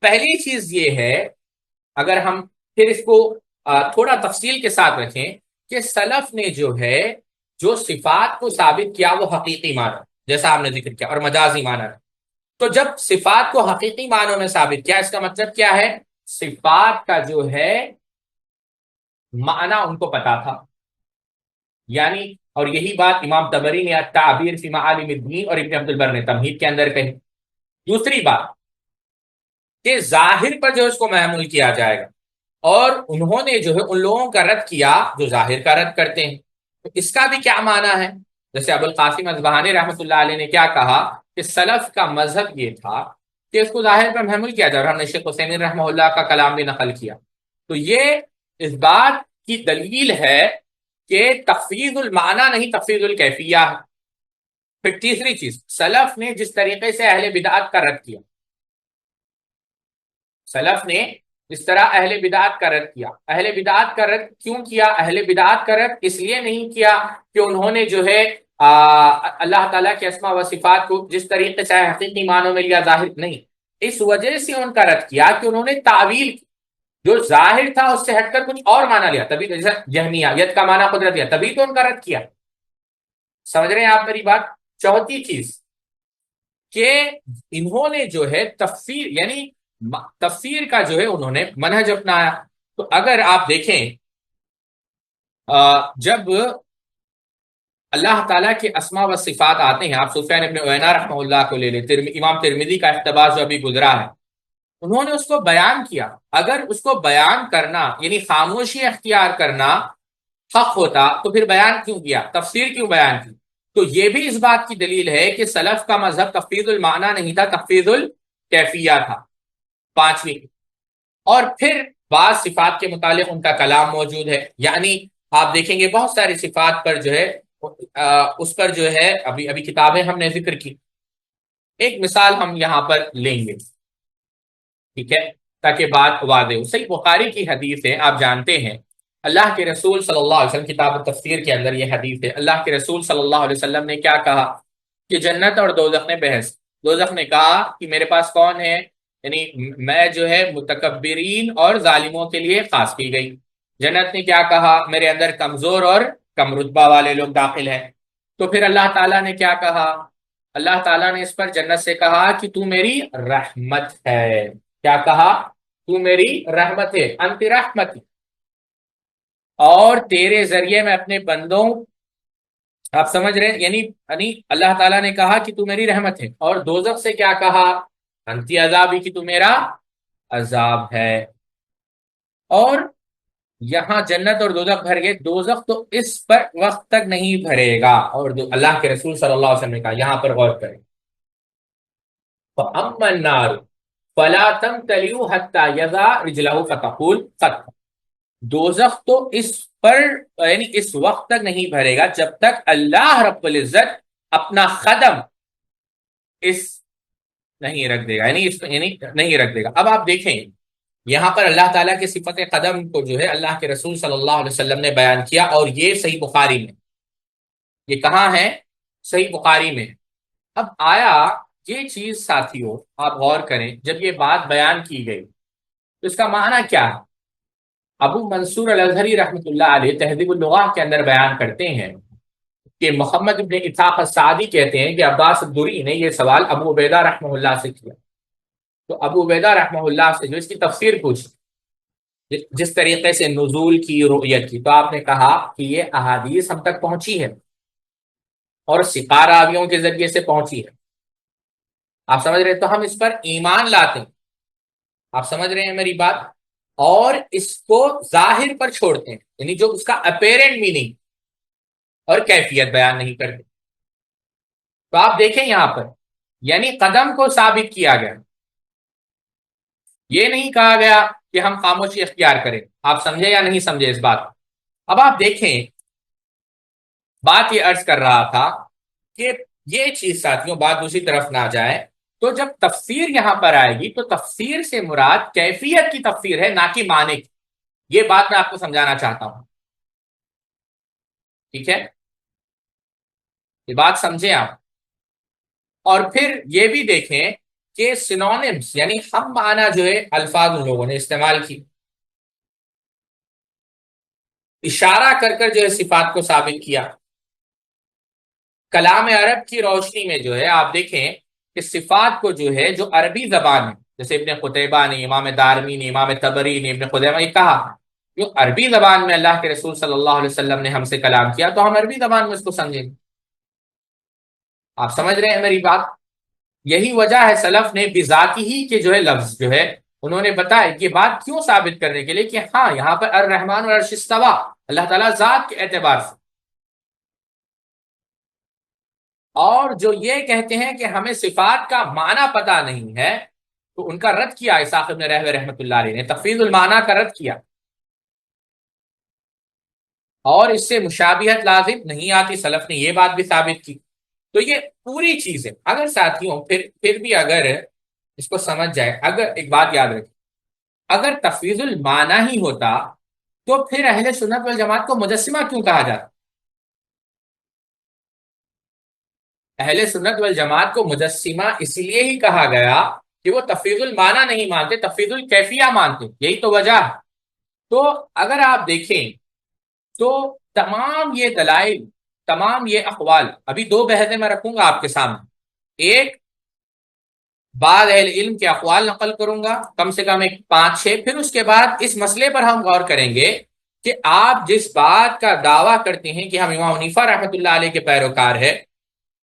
پہلی چیز یہ ہے، اگر ہم پھر اس کو تھوڑا تفصیل کے ساتھ رکھیں کہ سلف نے جو ہے جو صفات کو ثابت کیا وہ حقیقی معنی، جیسا آپ نے ذکر کیا، اور مجازی معنی۔ تو جب صفات کو حقیقی معنوں میں ثابت کیا، اس کا مطلب کیا ہے؟ صفات کا جو ہے معنی ان کو پتا تھا، یعنی، اور یہی بات امام طبری نے التعبیر فی معالم الدین اور ابن عبد البر نے تمہید کے اندر کہی۔ دوسری بات کہ ظاہر پر جو اس کو محمول کیا جائے گا، اور انہوں نے جو ہے ان لوگوں کا رد کیا جو ظاہر کا رد کرتے ہیں، تو اس کا بھی کیا معنی ہے؟ جیسے ابو القاسم اصبہانی رحمۃ اللہ علیہ نے کیا کہا کہ سلف کا مذہب یہ تھا کہ اس کو ظاہر پر محمول کیا جائے، اور ہم نے شیخ حسین رحمہ اللہ کا کلام بھی نقل کیا۔ تو یہ اس بات کی دلیل ہے کہ تفویض المعنی نہیں، تفویض الکیفیہ ہے۔ پھر تیسری چیز، سلف نے جس طریقے سے اہل بدعت کا رد کیا، سلف نے جس طرح اہل بدعت کا رد کیا، اہل بدعت کا رد کیوں کیا؟ اہل بدعت کا رد اس لیے نہیں کیا کہ انہوں نے جو ہے اللہ تعالیٰ کے اسماء و صفات کو جس طریقے سے حقیقی معنوں میں لیا، ظاہر نہیں، اس وجہ سے ان کا رد کیا کہ انہوں نے تعویل کی، جو ظاہر تھا اس سے ہٹ کر کچھ اور معنی لیا، تبھی جیسے جہمیہ ید کا معنی قدرت لیا، تبھی تو ان کا رد کیا۔ سمجھ رہے ہیں آپ میری بات؟ چوتھی چیز کہ انہوں نے جو ہے تفسیر، یعنی تفسیر کا جو ہے انہوں نے منہج اپنایا۔ تو اگر آپ دیکھیں جب اللہ تعالیٰ کے اسماء و صفات آتے ہیں، آپ سفیان ابن عیینہ رحمہ اللہ کو لے لیں، امام ترمذی کا اقتباس جو ابھی گزرا ہے، انہوں نے اس کو بیان کیا۔ اگر اس کو بیان کرنا یعنی خاموشی اختیار کرنا حق ہوتا تو پھر بیان کیوں کیا، تفسیر کیوں بیان کی؟ تو یہ بھی اس بات کی دلیل ہے کہ سلف کا مذہب تفویض المعنی نہیں تھا، تفویض الکیفیہ تھا۔ پانچویں، اور پھر بعض صفات کے متعلق ان کا کلام موجود ہے، یعنی آپ دیکھیں گے بہت ساری صفات پر جو ہے اس پر جو ہے ابھی کتابیں ہم نے ذکر کی۔ ایک مثال ہم یہاں پر لیں گے، ٹھیک ہے، تاکہ بات واضح ہو۔ صحیح بخاری کی حدیث ہے، آپ جانتے ہیں اللہ کے رسول صلی اللہ علیہ وسلم، کتاب التفسیر کے اندر یہ حدیث ہے، اللہ کے رسول صلی اللہ علیہ وسلم نے کیا کہا کہ جنت اور دوزخ نے بحث، دوزخ نے کہا کہ میرے پاس کون ہے، یعنی میں جو ہے متکبرین اور ظالموں کے لیے خاص کی گئی۔ جنت نے کیا کہا؟ میرے اندر کمزور اور کم رتبہ والے لوگ داخل ہیں۔ تو پھر اللہ تعالیٰ نے کیا کہا؟ اللہ تعالیٰ نے اس پر جنت سے کہا کہ تو میری رحمت ہے۔ کیا کہا؟ تو میری رحمت ہے، انت رحمتی، اور تیرے ذریعے میں اپنے بندوں، آپ سمجھ رہے ہیں، یعنی اللہ تعالیٰ نے کہا کہ تو میری رحمت ہے۔ اور دوزخ سے کیا کہا؟ انتی عذابی، کی تو میرا عذاب ہے. اور یہاں جنت اور دوزخ بھر گئے، دوزخ تو اس پر وقت تک نہیں بھرے گا. اور اللہ کے رسول صلی اللہ علیہ وسلم نے کہا، یہاں پر غور کریں، فَأَمَّا النَّارُ فَلَا تَمْتَلِئُ حَتَّى يَضَعَ رِجْلَهُ فَتَقُولُ قَدْ. دوزخ تو اس پر یعنی اس وقت تک نہیں بھرے گا جب تک اللہ رب العزت اپنا قدم اس نہیں رکھ دے گا، یعنی نہیں رکھ دے گا. اب آپ دیکھیں یہاں پر اللہ تعالیٰ کے صفت قدم کو جو ہے اللہ کے رسول صلی اللہ علیہ وسلم نے بیان کیا، اور یہ صحیح بخاری میں. یہ کہاں ہے؟ صحیح بخاری میں. اب آیا یہ چیز ساتھیوں آپ غور کریں، جب یہ بات بیان کی گئی تو اس کا معنی کیا ہے؟ ابو منصور الازہری رحمۃ اللہ علیہ تہذیب اللغہ کے اندر بیان کرتے ہیں کہ محمد ابن اسحاق السعدی کہتے ہیں کہ عباس الدری نے یہ سوال ابو عبیدہ رحمہ اللہ سے کیا. تو ابو عبیدہ رحمہ اللہ سے جو اس کی تفسیر پوچھی، جس طریقے سے نزول کی، رؤیت کی، تو آپ نے کہا کہ یہ احادیث ہم تک پہنچی ہے اور ثقہ راویوں کے ذریعے سے پہنچی ہے. آپ سمجھ رہے؟ تو ہم اس پر ایمان لاتے ہیں. آپ سمجھ رہے ہیں میری بات؟ اور اس کو ظاہر پر چھوڑتے ہیں، یعنی جو اس کا اپیرنٹ میننگ اور کیفیت بیان نہیں کرتے. تو آپ دیکھیں یہاں پر یعنی قدم کو ثابت کیا گیا، یہ نہیں کہا گیا کہ ہم خاموشی اختیار کریں. آپ سمجھے یا نہیں سمجھے اس بات؟ اب آپ دیکھیں، بات یہ عرض کر رہا تھا کہ یہ چیز ساتھیوں بات دوسری طرف نہ جائے. تو جب تفسیر یہاں پر آئے گی تو تفسیر سے مراد کیفیت کی تفسیر ہے، نہ کہ معنی کی. یہ بات میں آپ کو سمجھانا چاہتا ہوں، ٹھیک ہے؟ یہ بات سمجھیں آپ. اور پھر یہ بھی دیکھیں کہ سینونیمز یعنی ہم معنی جو ہے الفاظ ان لوگوں نے استعمال کی، اشارہ کر کر جو ہے صفات کو ثابت کیا. کلام عرب کی روشنی میں جو ہے آپ دیکھیں کہ صفات کو جو ہے جو عربی زبان ہے، جیسے ابن قتیبہ نے، امام دارمی نے، امام طبری نے، ابن خزیمہ یہ کہا جو عربی زبان میں اللہ کے رسول صلی اللہ علیہ وسلم نے ہم سے کلام کیا تو ہم عربی زبان میں اس کو سمجھیں گے. آپ سمجھ رہے ہیں میری بات؟ یہی وجہ ہے سلف نے بذاتی ہی کے جو ہے لفظ جو ہے انہوں نے بتایا یہ بات کیوں ثابت کرنے کے لیے کہ ہاں یہاں پر الرحمن اور عرش استوا اللہ تعالیٰ ذات کے اعتبار سے. اور جو یہ کہتے ہیں کہ ہمیں صفات کا معنی پتہ نہیں ہے تو ان کا رد کیا اسحاق بن راہویہ رحمۃ اللہ علیہ نے، تفویض المعنی کا رد کیا. اور اس سے مشابہت لازم نہیں آتی، سلف نے یہ بات بھی ثابت کی. تو یہ پوری چیز ہے. اگر ساتھیوں پھر بھی اگر اس کو سمجھ جائے، اگر ایک بات یاد رکھیں، اگر تفویض المعنی ہی ہوتا تو پھر اہل سنت والجماعت کو مجسمہ کیوں کہا جاتا؟ اہل سنت والجماعت کو مجسمہ اس لیے ہی کہا گیا کہ وہ تفویض المعنی نہیں مانتے، تفویض الکیفیہ مانتے، یہی تو وجہ ہے. تو اگر آپ دیکھیں تو تمام یہ دلائل، تمام یہ اقوال، ابھی دو بحثیں میں رکھوں گا آپ کے سامنے. ایک، بعض اہل علم کے اقوال نقل کروں گا، کم سے کم ایک 5-6. پھر اس کے بعد اس مسئلے پر ہم غور کریں گے کہ آپ جس بات کا دعویٰ کرتے ہیں کہ ہم امام حنیفہ رحمۃ اللہ علیہ کے پیروکار ہے،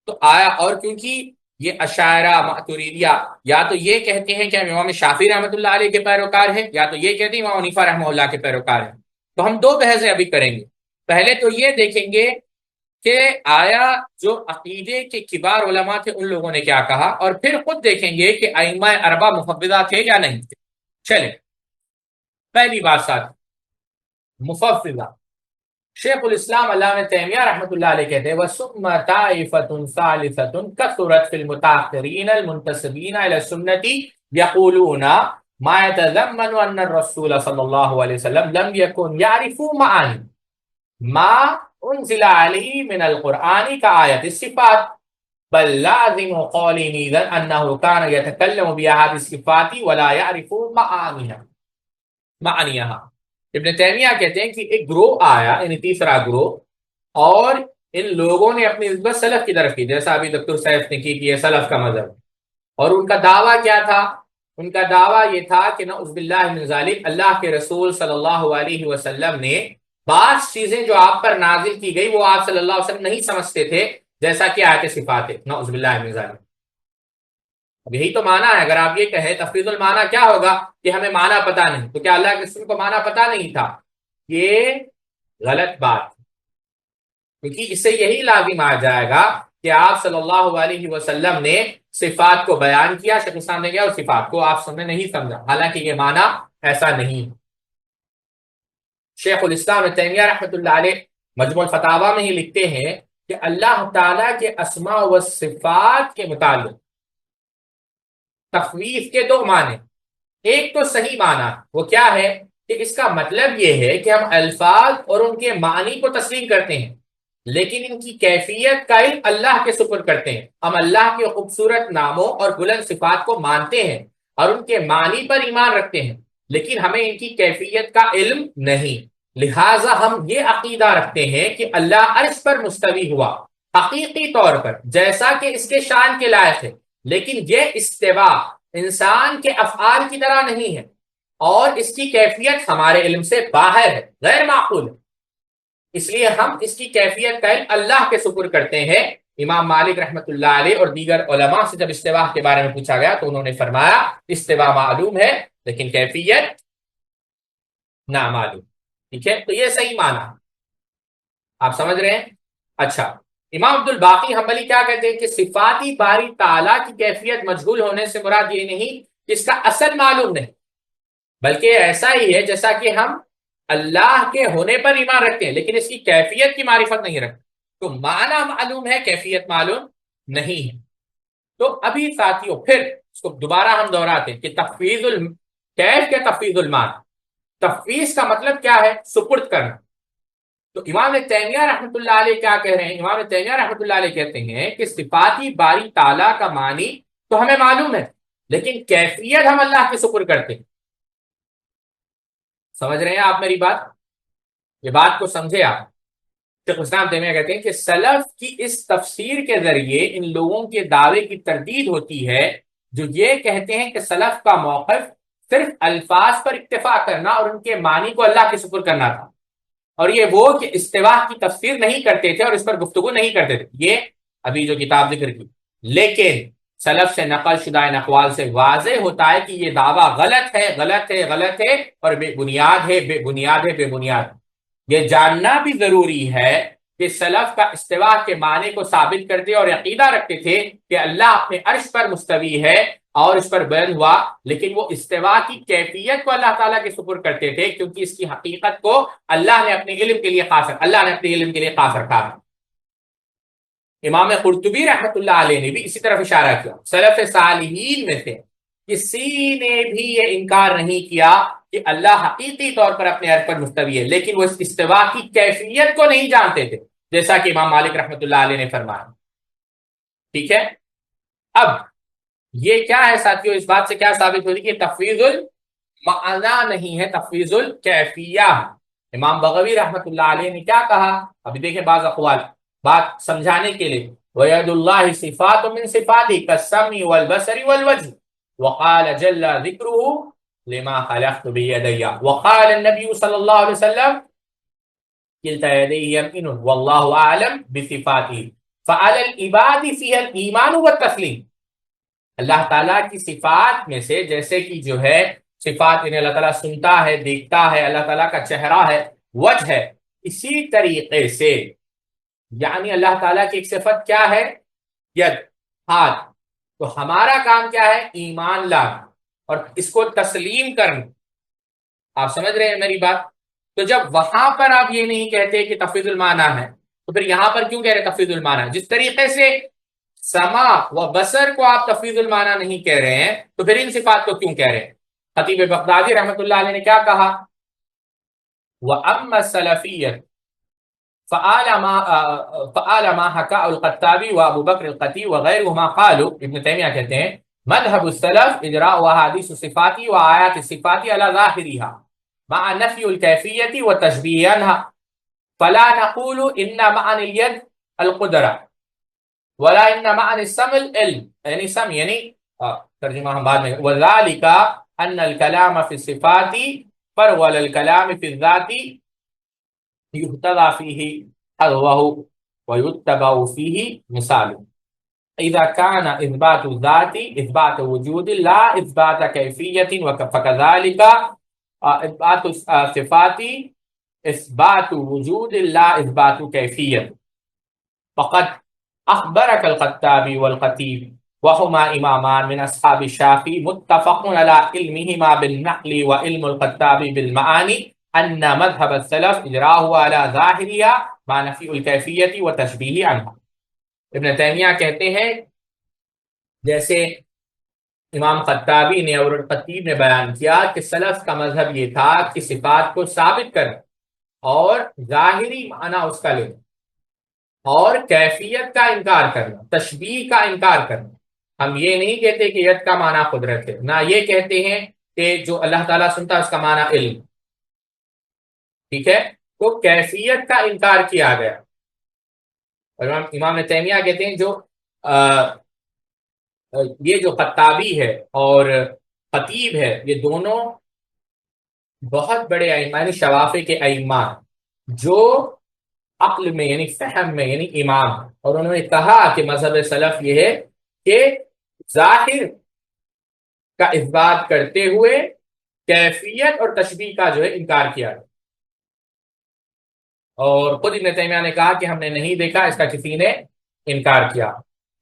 تو آیا، اور کیونکہ یہ اشاعرہ ماتریدیہ یا تو یہ کہتے ہیں کہ ہم امام شافعی رحمۃ اللہ علیہ کے پیروکار ہیں، یا تو یہ کہتے ہیں امام حنیفہ رحمہ اللہ کے پیروکار ہیں. تو ہم دو بحثیں ابھی کریں گے. پہلے تو یہ دیکھیں گے کہ آیا جو عقیدے کے کبار علماء تھے ان لوگوں نے کیا کہا، اور پھر خود دیکھیں گے کہ ائمہ اربعہ مفوضہ تھے یا نہیں تھے. چلیں، پہلی بات ساتھ مفوضہ. شیخ الاسلام علامہ تیمیہ رحمۃ اللہ علیہ کہتے ہیں وَثُمَّ طَائِفَةٌ ثَالِثَةٌ كَثُرَتْ فِي الْمُتَأَخِّرِينَ الْمُنْتَسِبِينَ إِلَى السُّنَّةِ يَقُولُونَ مَا يَتَضَمَّنُ أَنَّ الرَّسُولَ صلی اللہ علیہ وسلم لم يكن يعرف معاني ما انزل علیہ من القرآن كآیت الصفات بل لازم قولهم إذن أنه كان يتكلم بهذه الصفات ولا يعرف معانيها. ابن تیمیہ کہتے ہیں کہ ایک گروہ آیا، یعنی تیسرا گروہ، اور ان لوگوں نے اپنی نسبت سلف کی طرف کی، جیسا ابھی دکتر سیف نے کی کہ یہ سلف کا مذہب. اور ان کا دعویٰ کیا تھا؟ ان کا دعویٰ یہ تھا کہ نعوذ باللہ من ذالک اللہ کے رسول صلی اللہ علیہ وسلم نے بعض چیزیں جو آپ پر نازل کی گئی وہ آپ صلی اللہ علیہ وسلم نہیں سمجھتے تھے، جیسا کہ آیت صفات ہے، نعوذ باللہ من ذالک. اب یہی تو معنی ہے. اگر آپ یہ کہیں تفویض المعنی کیا ہوگا کہ ہمیں معنی پتا نہیں، تو کیا اللہ کے رسول کو معنی پتا نہیں تھا؟ یہ غلط بات، کیونکہ اس سے یہی لازم آ جائے گا کہ آپ صلی اللہ علیہ وسلم نے صفات کو بیان کیا، شیخ الاسلام نے کیا، اور صفات کو آپ سب نے نہیں سمجھا، حالانکہ یہ معنی ایسا نہیں. شیخ الاسلام ابن تیمیہ رحمۃ اللہ علیہ مجموع الفتاوی میں ہی لکھتے ہیں کہ اللہ تعالیٰ کے اسماء و صفات کے متعلق تخویف کے دو معنی. ایک تو صحیح معنی، وہ کیا ہے کہ اس کا مطلب یہ ہے کہ ہم الفاظ اور ان کے معنی کو تسلیم کرتے ہیں، لیکن ان کی کیفیت کا علم اللہ کے سپرد کرتے ہیں. ہم اللہ کے خوبصورت ناموں اور بلند صفات کو مانتے ہیں اور ان کے معنی پر ایمان رکھتے ہیں، لیکن ہمیں ان کی کیفیت کا علم نہیں. لہٰذا ہم یہ عقیدہ رکھتے ہیں کہ اللہ عرش پر مستوی ہوا حقیقی طور پر جیسا کہ اس کے شان کے لائق ہے، لیکن یہ استوا انسان کے افعال کی طرح نہیں ہے اور اس کی کیفیت ہمارے علم سے باہر ہے، غیر معقول ہے. اس لیے ہم اس کی کیفیت کا علم اللہ کے سپرد کرتے ہیں. امام مالک رحمۃ اللہ علیہ اور دیگر علماء سے جب استوا کے بارے میں پوچھا گیا تو انہوں نے فرمایا استوا معلوم ہے لیکن کیفیت نامعلوم. ٹھیک ہے، تو یہ صحیح معنی آپ سمجھ رہے ہیں. اچھا، امام عبد الباقی حنبلی کیا کہتے ہیں کہ صفاتی باری تعالیٰ کی کیفیت مجہول ہونے سے مراد یہ نہیں کہ اس کا اصل معلوم نہیں، بلکہ ایسا ہی ہے جیسا کہ ہم اللہ کے ہونے پر ایمان رکھتے ہیں لیکن اس کی کیفیت کی معرفت نہیں رکھتے. تو معنی معلوم ہے، کیفیت معلوم نہیں ہے. تو ابھی ساتھیوں پھر اس کو دوبارہ ہم دہراتے ہیں کہ تفویض کیف کے تفویض المعنی. تفویض کا مطلب کیا ہے؟ سپرد کرنا. تو امام تیمیہ رحمۃ اللہ علیہ کیا کہہ رہے ہیں؟ امام تیمیہ رحمۃ اللہ علیہ کہتے ہیں کہ صفاتی باری تعالیٰ کا معنی تو ہمیں معلوم ہے لیکن کیفیت ہم اللہ کے سپرد کرتے ہیں. سمجھ رہے ہیں آپ میری بات؟ یہ بات کو سمجھے آپ. شیخ الاسلام تیمیہ کہتے ہیں کہ سلف کی اس تفسیر کے ذریعے ان لوگوں کے دعوے کی تردید ہوتی ہے جو یہ کہتے ہیں کہ سلف کا موقف صرف الفاظ پر اکتفا کرنا اور ان کے معنی کو اللہ کے سپرد کرنا تھا، اور یہ وہ کہ استوا کی تفسیر نہیں کرتے تھے اور اس پر گفتگو نہیں کرتے تھے. یہ ابھی جو کتاب ذکر کی، لیکن سلف سے نقل شدہ ان اقوال سے واضح ہوتا ہے کہ یہ دعویٰ غلط ہے، غلط ہے، غلط ہے اور بے بنیاد ہے، بے بنیاد ہے، بے بنیاد. یہ جاننا بھی ضروری ہے کہ سلف کا استوا کے معنی کو ثابت کرتے اور عقیدہ رکھتے تھے کہ اللہ اپنے عرش پر مستوی ہے اور اس پر بلند ہوا، لیکن وہ استوا کی کیفیت کو اللہ تعالیٰ کے سپرد کرتے تھے کیونکہ اس کی حقیقت کو اللہ نے اپنے علم کے لیے خاص رکھا. امام قرطبی رحمۃ اللہ علیہ نے بھی اسی طرف اشارہ کیا. سلف صالحین میں سے کسی نے بھی یہ انکار نہیں کیا کہ اللہ حقیقی طور پر اپنے عرش پر مستوی ہے، لیکن وہ اس استوا کی کیفیت کو نہیں جانتے تھے، جیسا کہ امام مالک رحمۃ اللہ علیہ نے فرمایا. ٹھیک ہے، اب یہ کیا ہے ساتھیوں؟ اس بات سے کیا ثابت ہوتی کہ تفویض المعنی نہیں ہے، تفویض الکیفیہ. امام بغوی رحمۃ اللہ علیہ نے کیا کہا؟ ابھی دیکھیں بعض اقوال بات سمجھانے کے لیے. وَيَدُ اللَّهِ صِفَاتٌ مِّن صِفَاتِهِ كَالسَّمْعِ وَالْبَصَرِ وَالْوَجْهِ وقال جل ذكره لما خلقت بيدي وقال النبي صلى الله عليه وسلم كلتا يديه يمين والله أعلم بصفاته فعلى العباد فيها الإيمان والتسليم. اللہ تعالیٰ کی صفات میں سے جیسے کہ جو ہے صفات انہیں اللہ تعالیٰ سنتا ہے، دیکھتا ہے، اللہ تعالیٰ کا چہرہ ہے، وجہ ہے، اسی طریقے سے یعنی اللہ تعالیٰ کی ایک صفت کیا ہے؟ ید، ہاتھ. تو ہمارا کام کیا ہے؟ ایمان لانا اور اس کو تسلیم کرنا. آپ سمجھ رہے ہیں میری بات؟ تو جب وہاں پر آپ یہ نہیں کہتے کہ تفویض المعنی ہے تو پھر یہاں پر کیوں کہہ رہے تفویض المعنی؟ جس طریقے سے سما و بصر کو آپ تفویض المعنی نہیں کہہ رہے ہیں تو پھر ان صفات کو کیوں کہہ رہے ہیں؟ خطیب بغدادی رحمۃ اللہ علیہ نے کیا کہا؟ وَأَمَّا السَّلَفِيَّةُ فعال ما حكى القطابي وابو بکر القطی وغيرهما قالوا. ابن تیمیہ کہتے ہیں مذهب السلف اجراء احاديث الصفات وآيات الصفات على ظاهرها مع نفي الكيفية وتشبيهها فلا نقول ان معنى اليد القدرة ولا ان معنى السمع العلم، یعنی سمع یعنی ترجمہ ہم بعد میں. وذلك ان الكلام في الصفات فرول الكلام في الذات یحتوی فیہ حظوہ ویتبع فیہ مثال. اذا كان اثبات الذات اثبات وجود لا اثبات كيفية فكذلك اثبات الصفات اثبات وجود لا اثبات كيفية. فقد اخبرك الخطابي والخطيب وهما امامان من اصحاب الشافعي متفق على علمهما بالنقل وعلم الخطابي بالمعاني ان مذهب السلف اجراه على ظاهرها مع نفي الكيفية وتشبيه عنها. ابن تیمیہ کہتے ہیں جیسے امام خطابی نے اور خطیب نے بیان کیا کہ سلف کا مذہب یہ تھا کہ صفات کو ثابت کرنا اور ظاہری معنی اس کا لینا اور کیفیت کا انکار کرنا، تشبیہ کا انکار کرنا۔ ہم یہ نہیں کہتے کہ ید کا معنی قدرت ہے، نہ یہ کہتے ہیں کہ جو اللہ تعالیٰ سنتا ہے اس کا معنی علم، ٹھیک ہے؟ تو کیفیت کا انکار کیا گیا۔ اور امام تیمیہ کہتے ہیں جو یہ جو خطابی ہے اور خطیب ہے یہ دونوں بہت بڑے ائمہ یعنی شوافع کے ائمہ جو عقل میں یعنی فہم میں یعنی امام، اور انہوں نے کہا کہ مذہب سلف یہ ہے کہ ظاہر کا اثبات کرتے ہوئے کیفیت اور تشبیہ کا جو ہے انکار کیا ہے۔ اور خود ابن تیمیہ نے کہا کہ ہم نے نہیں دیکھا اس کا کسی نے انکار کیا،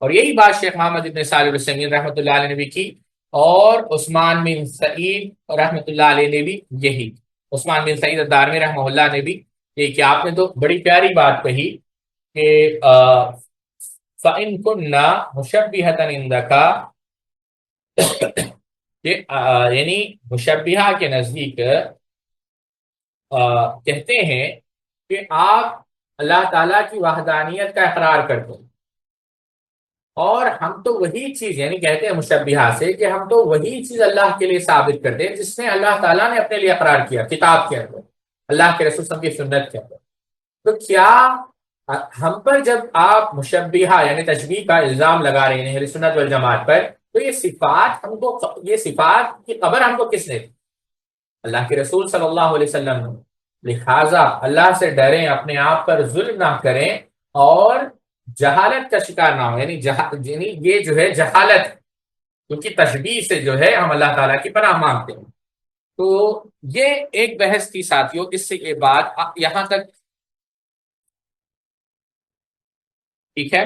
اور یہی بات شیخ محمد ابن صالح العثیمین رحمۃ اللہ علیہ نے بھی کی، اور عثمان بن سعید رحمۃ اللہ علیہ نے بھی یہی، عثمان بن سعید الدارمی رحمہ اللہ نے بھی یہ کہ آپ نے تو بڑی پیاری بات کہی کہ فَإِن كُنَّا مُشَبِّهَةً عِندَكَ، یعنی مشبہہ کے نزدیک کہتے ہیں کہ آپ اللہ تعالیٰ کی وحدانیت کا اقرار کرتے ہیں، اور ہم تو وہی چیز یعنی کہتے ہیں مشبہہ سے کہ ہم تو وہی چیز اللہ کے لیے ثابت کرتے ہیں جس نے اللہ تعالیٰ نے اپنے لیے اقرار کیا کتاب کے اندر، اللہ کے رسول صلی اللہ علیہ وسلم کی سنت کے اندر۔ تو کیا ہم پر جب آپ مشبہہ یعنی تشبیہ کا الزام لگا رہے ہیں اہل سنت والجماعت پر، تو یہ صفات ہم کو، یہ صفات کی خبر ہم کو کس نے دی؟ اللہ کے رسول صلی اللہ علیہ وسلم نے۔ لہٰذا اللہ سے ڈریں، اپنے آپ پر ظلم نہ کریں اور جہالت کا شکار نہ ہو، یعنی یہ جو ہے جہالت، کیونکہ تشبیہ سے جو ہے ہم اللہ تعالیٰ کی پناہ مانگتے ہیں۔ تو یہ ایک بحث تھی ساتھیوں، اس سے یہ بات یہاں تک ٹھیک ہے۔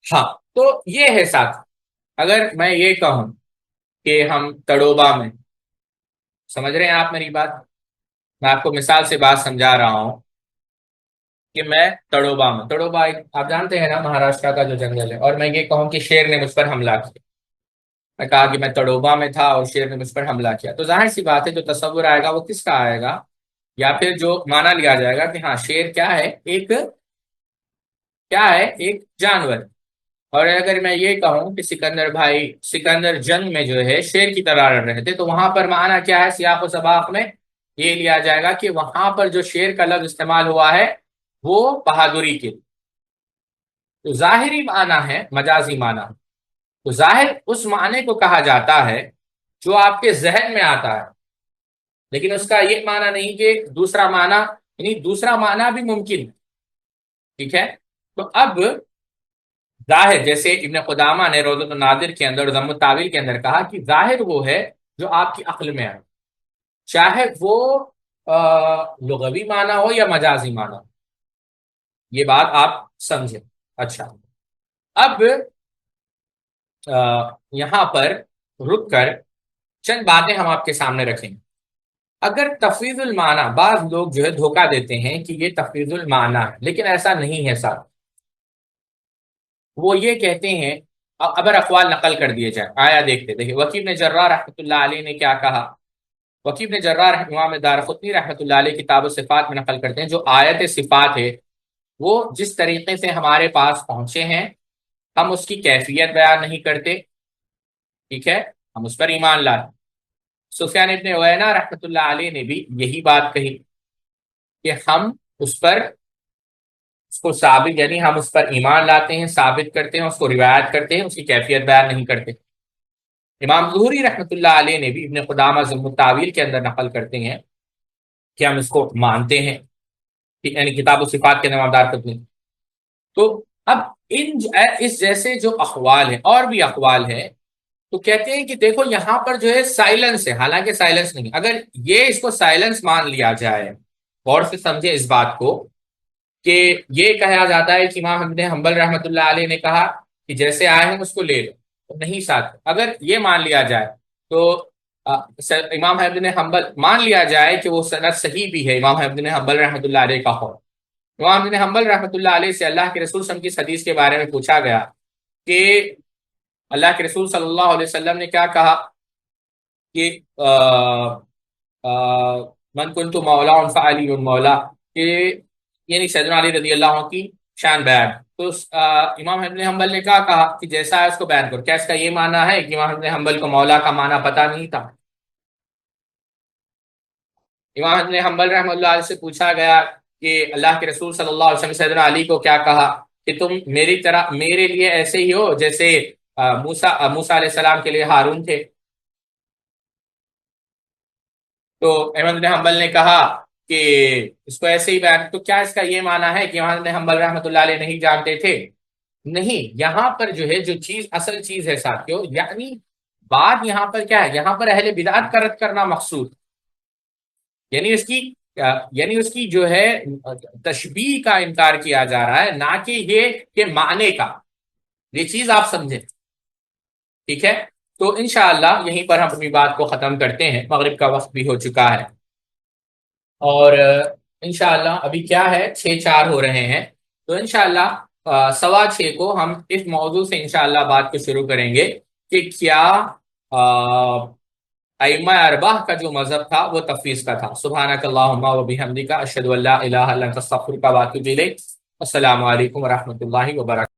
ہاں تو یہ ہے ساتھ، اگر میں یہ کہوں کہ ہم تڑوبہ میں، سمجھ رہے ہیں آپ میری بات؟ میں آپ کو مثال سے بات سمجھا رہا ہوں کہ میں تڑوبہ میں، تڑوبہ آپ جانتے ہیں نا مہاراشٹر کا جو جنگل ہے، اور میں یہ کہوں کہ شیر نے مجھ پر حملہ کیا، میں کہا کہ میں تڑوبہ میں تھا اور شیر نے مجھ پر حملہ کیا، تو ظاہر سی بات ہے جو تصور آئے گا وہ کس کا آئے گا، یا پھر جو مانا لیا جائے گا کہ ہاں شیر کیا ہے، ایک جانور۔ اور اگر میں یہ کہوں کہ سکندر بھائی سکندر جنگ میں جو ہے شیر کی طرح لڑ رہے تھے، تو وہاں پر معنی کیا ہے سیاق و سباق میں؟ یہ لیا جائے گا کہ وہاں پر جو شیر کا لفظ استعمال ہوا ہے وہ بہادری کے، تو ظاہری معنی ہے مجازی معنی، تو ظاہر اس معنی کو کہا جاتا ہے جو آپ کے ذہن میں آتا ہے، لیکن اس کا یہ معنی نہیں کہ دوسرا معنی، یعنی دوسرا معنی بھی ممکن، ٹھیک ہے۔ تو اب ظاہر جیسے ابن قدامہ نے روضۃ الناظر کے اندر ضم التاویل کے اندر کہا کہ ظاہر وہ ہے جو آپ کی عقل میں آئے، چاہے وہ لغوی معنی ہو یا مجازی معنی ہو، یہ بات آپ سمجھیں۔ اچھا، اب یہاں پر رک کر چند باتیں ہم آپ کے سامنے رکھیں گے۔ اگر تفویض المعنی، بعض لوگ جو ہے دھوکہ دیتے ہیں کہ یہ تفویض المعنی ہے، لیکن ایسا نہیں ہے صاحب۔ وہ یہ کہتے ہیں، اگر اقوال نقل کر دیے جائیں، آیا دیکھیے وکیع بن جراح رحمۃ اللہ علیہ نے کیا کہا۔ وکیع بن جراح امام دارقطنی رحمۃ اللہ علیہ کتاب الصفات میں نقل کرتے ہیں، جو آیت صفات ہے وہ جس طریقے سے ہمارے پاس پہنچے ہیں ہم اس کی کیفیت بیان نہیں کرتے، ٹھیک ہے، ہم اس پر ایمان لاتے۔ سفیان ابن عیینہ رحمۃ اللہ علیہ نے بھی یہی بات کہی کہ ہم اس کو ثابت، یعنی ہم اس پر ایمان لاتے ہیں، ثابت کرتے ہیں، اس کو روایت کرتے ہیں، اس کی کیفیت بیان نہیں کرتے۔ امام ظہری رحمۃ اللہ علیہ نے بھی ابن قدامہ ضم التاویل کے اندر نقل کرتے ہیں کہ ہم اس کو مانتے ہیں، یعنی کتاب و صفات کے نام دار قطنی۔ تو اب اس جیسے جو اقوال ہیں اور بھی اقوال ہیں، تو کہتے ہیں کہ دیکھو یہاں پر جو ہے سائلنس ہے، حالانکہ سائلنس نہیں، اگر یہ اس کو سائلنس مان لیا جائے، غور سے سمجھے اس بات کو، کہ یہ کہا جاتا ہے کہ امام ابن حنبل رحمۃ اللہ علیہ نے کہا کہ جیسے آئے ہیں اس کو لے لو، تو نہیں ساتھ، اگر یہ مان لیا جائے تو امام ابن حنبل مان لیا جائے کہ وہ سند صحیح بھی ہے، امام ابن حنبل رحمۃ اللہ علیہ کا قول، امام ابن حنبل رحمۃ اللہ علیہ سے اللہ کے رسول صلی اللہ علیہ وسلم کی حدیث کے بارے میں پوچھا گیا کہ اللہ کے رسول صلی اللہ علیہ وسلم نے کیا کہا کہ من کنت مولا فعلی مولا، کہ یعنی سیدنا علی رضی اللہ عنہ کی شان بیان، تو امام ابن حنبل نے کیا کہا کہ جیسا ہے اس کو بیان کرو، کیا اس کا یہ معنی ہے کہ امام ابن حنبل کو مولا کا معنی پتہ نہیں تھا؟ امام ابن حنبل رحمۃ اللہ علیہ سے پوچھا گیا کہ اللہ کے رسول صلی اللہ علیہ وسلم سیدنا علی کو کیا کہا کہ تم میری طرح میرے لیے ایسے ہی ہو جیسے موسیٰ علیہ السلام کے لیے ہارون تھے؟ تو احمد بن حنبل نے کہا کہ اس کو ایسے ہی بیان، تو کیا اس کا یہ معنی ہے کہ احمد بن حنبل رحمۃ اللہ علیہ نہیں جانتے تھے؟ نہیں، یہاں پر جو ہے جو چیز اصل چیز ہے ساتھیوں، یعنی بات یہاں پر کیا ہے، یہاں پر اہل بدعت کا رد کرنا مقصود، یعنی اس کی جو ہے تشبیہ کا انکار کیا جا رہا ہے، نہ کہ یہ کہ معنی کا، یہ چیز آپ سمجھیں، ٹھیک ہے؟ تو انشاءاللہ یہیں پر ہم اپنی بات کو ختم کرتے ہیں، مغرب کا وقت بھی ہو چکا ہے، اور انشاءاللہ ابھی کیا ہے 6:04 ہو رہے ہیں، تو انشاءاللہ 6:15 کو ہم اس موضوع سے انشاءاللہ بات کو شروع کریں گے کہ کیا ائمہ اربعہ کا جو مذہب تھا وہ تفویض کا تھا۔ سبحانک اللہم و بحمدک، اشہد ان لا الہ الا انت، استغفرک و اتوب الیک۔ السلام علیکم ورحمۃ اللہ وبرکاتہ۔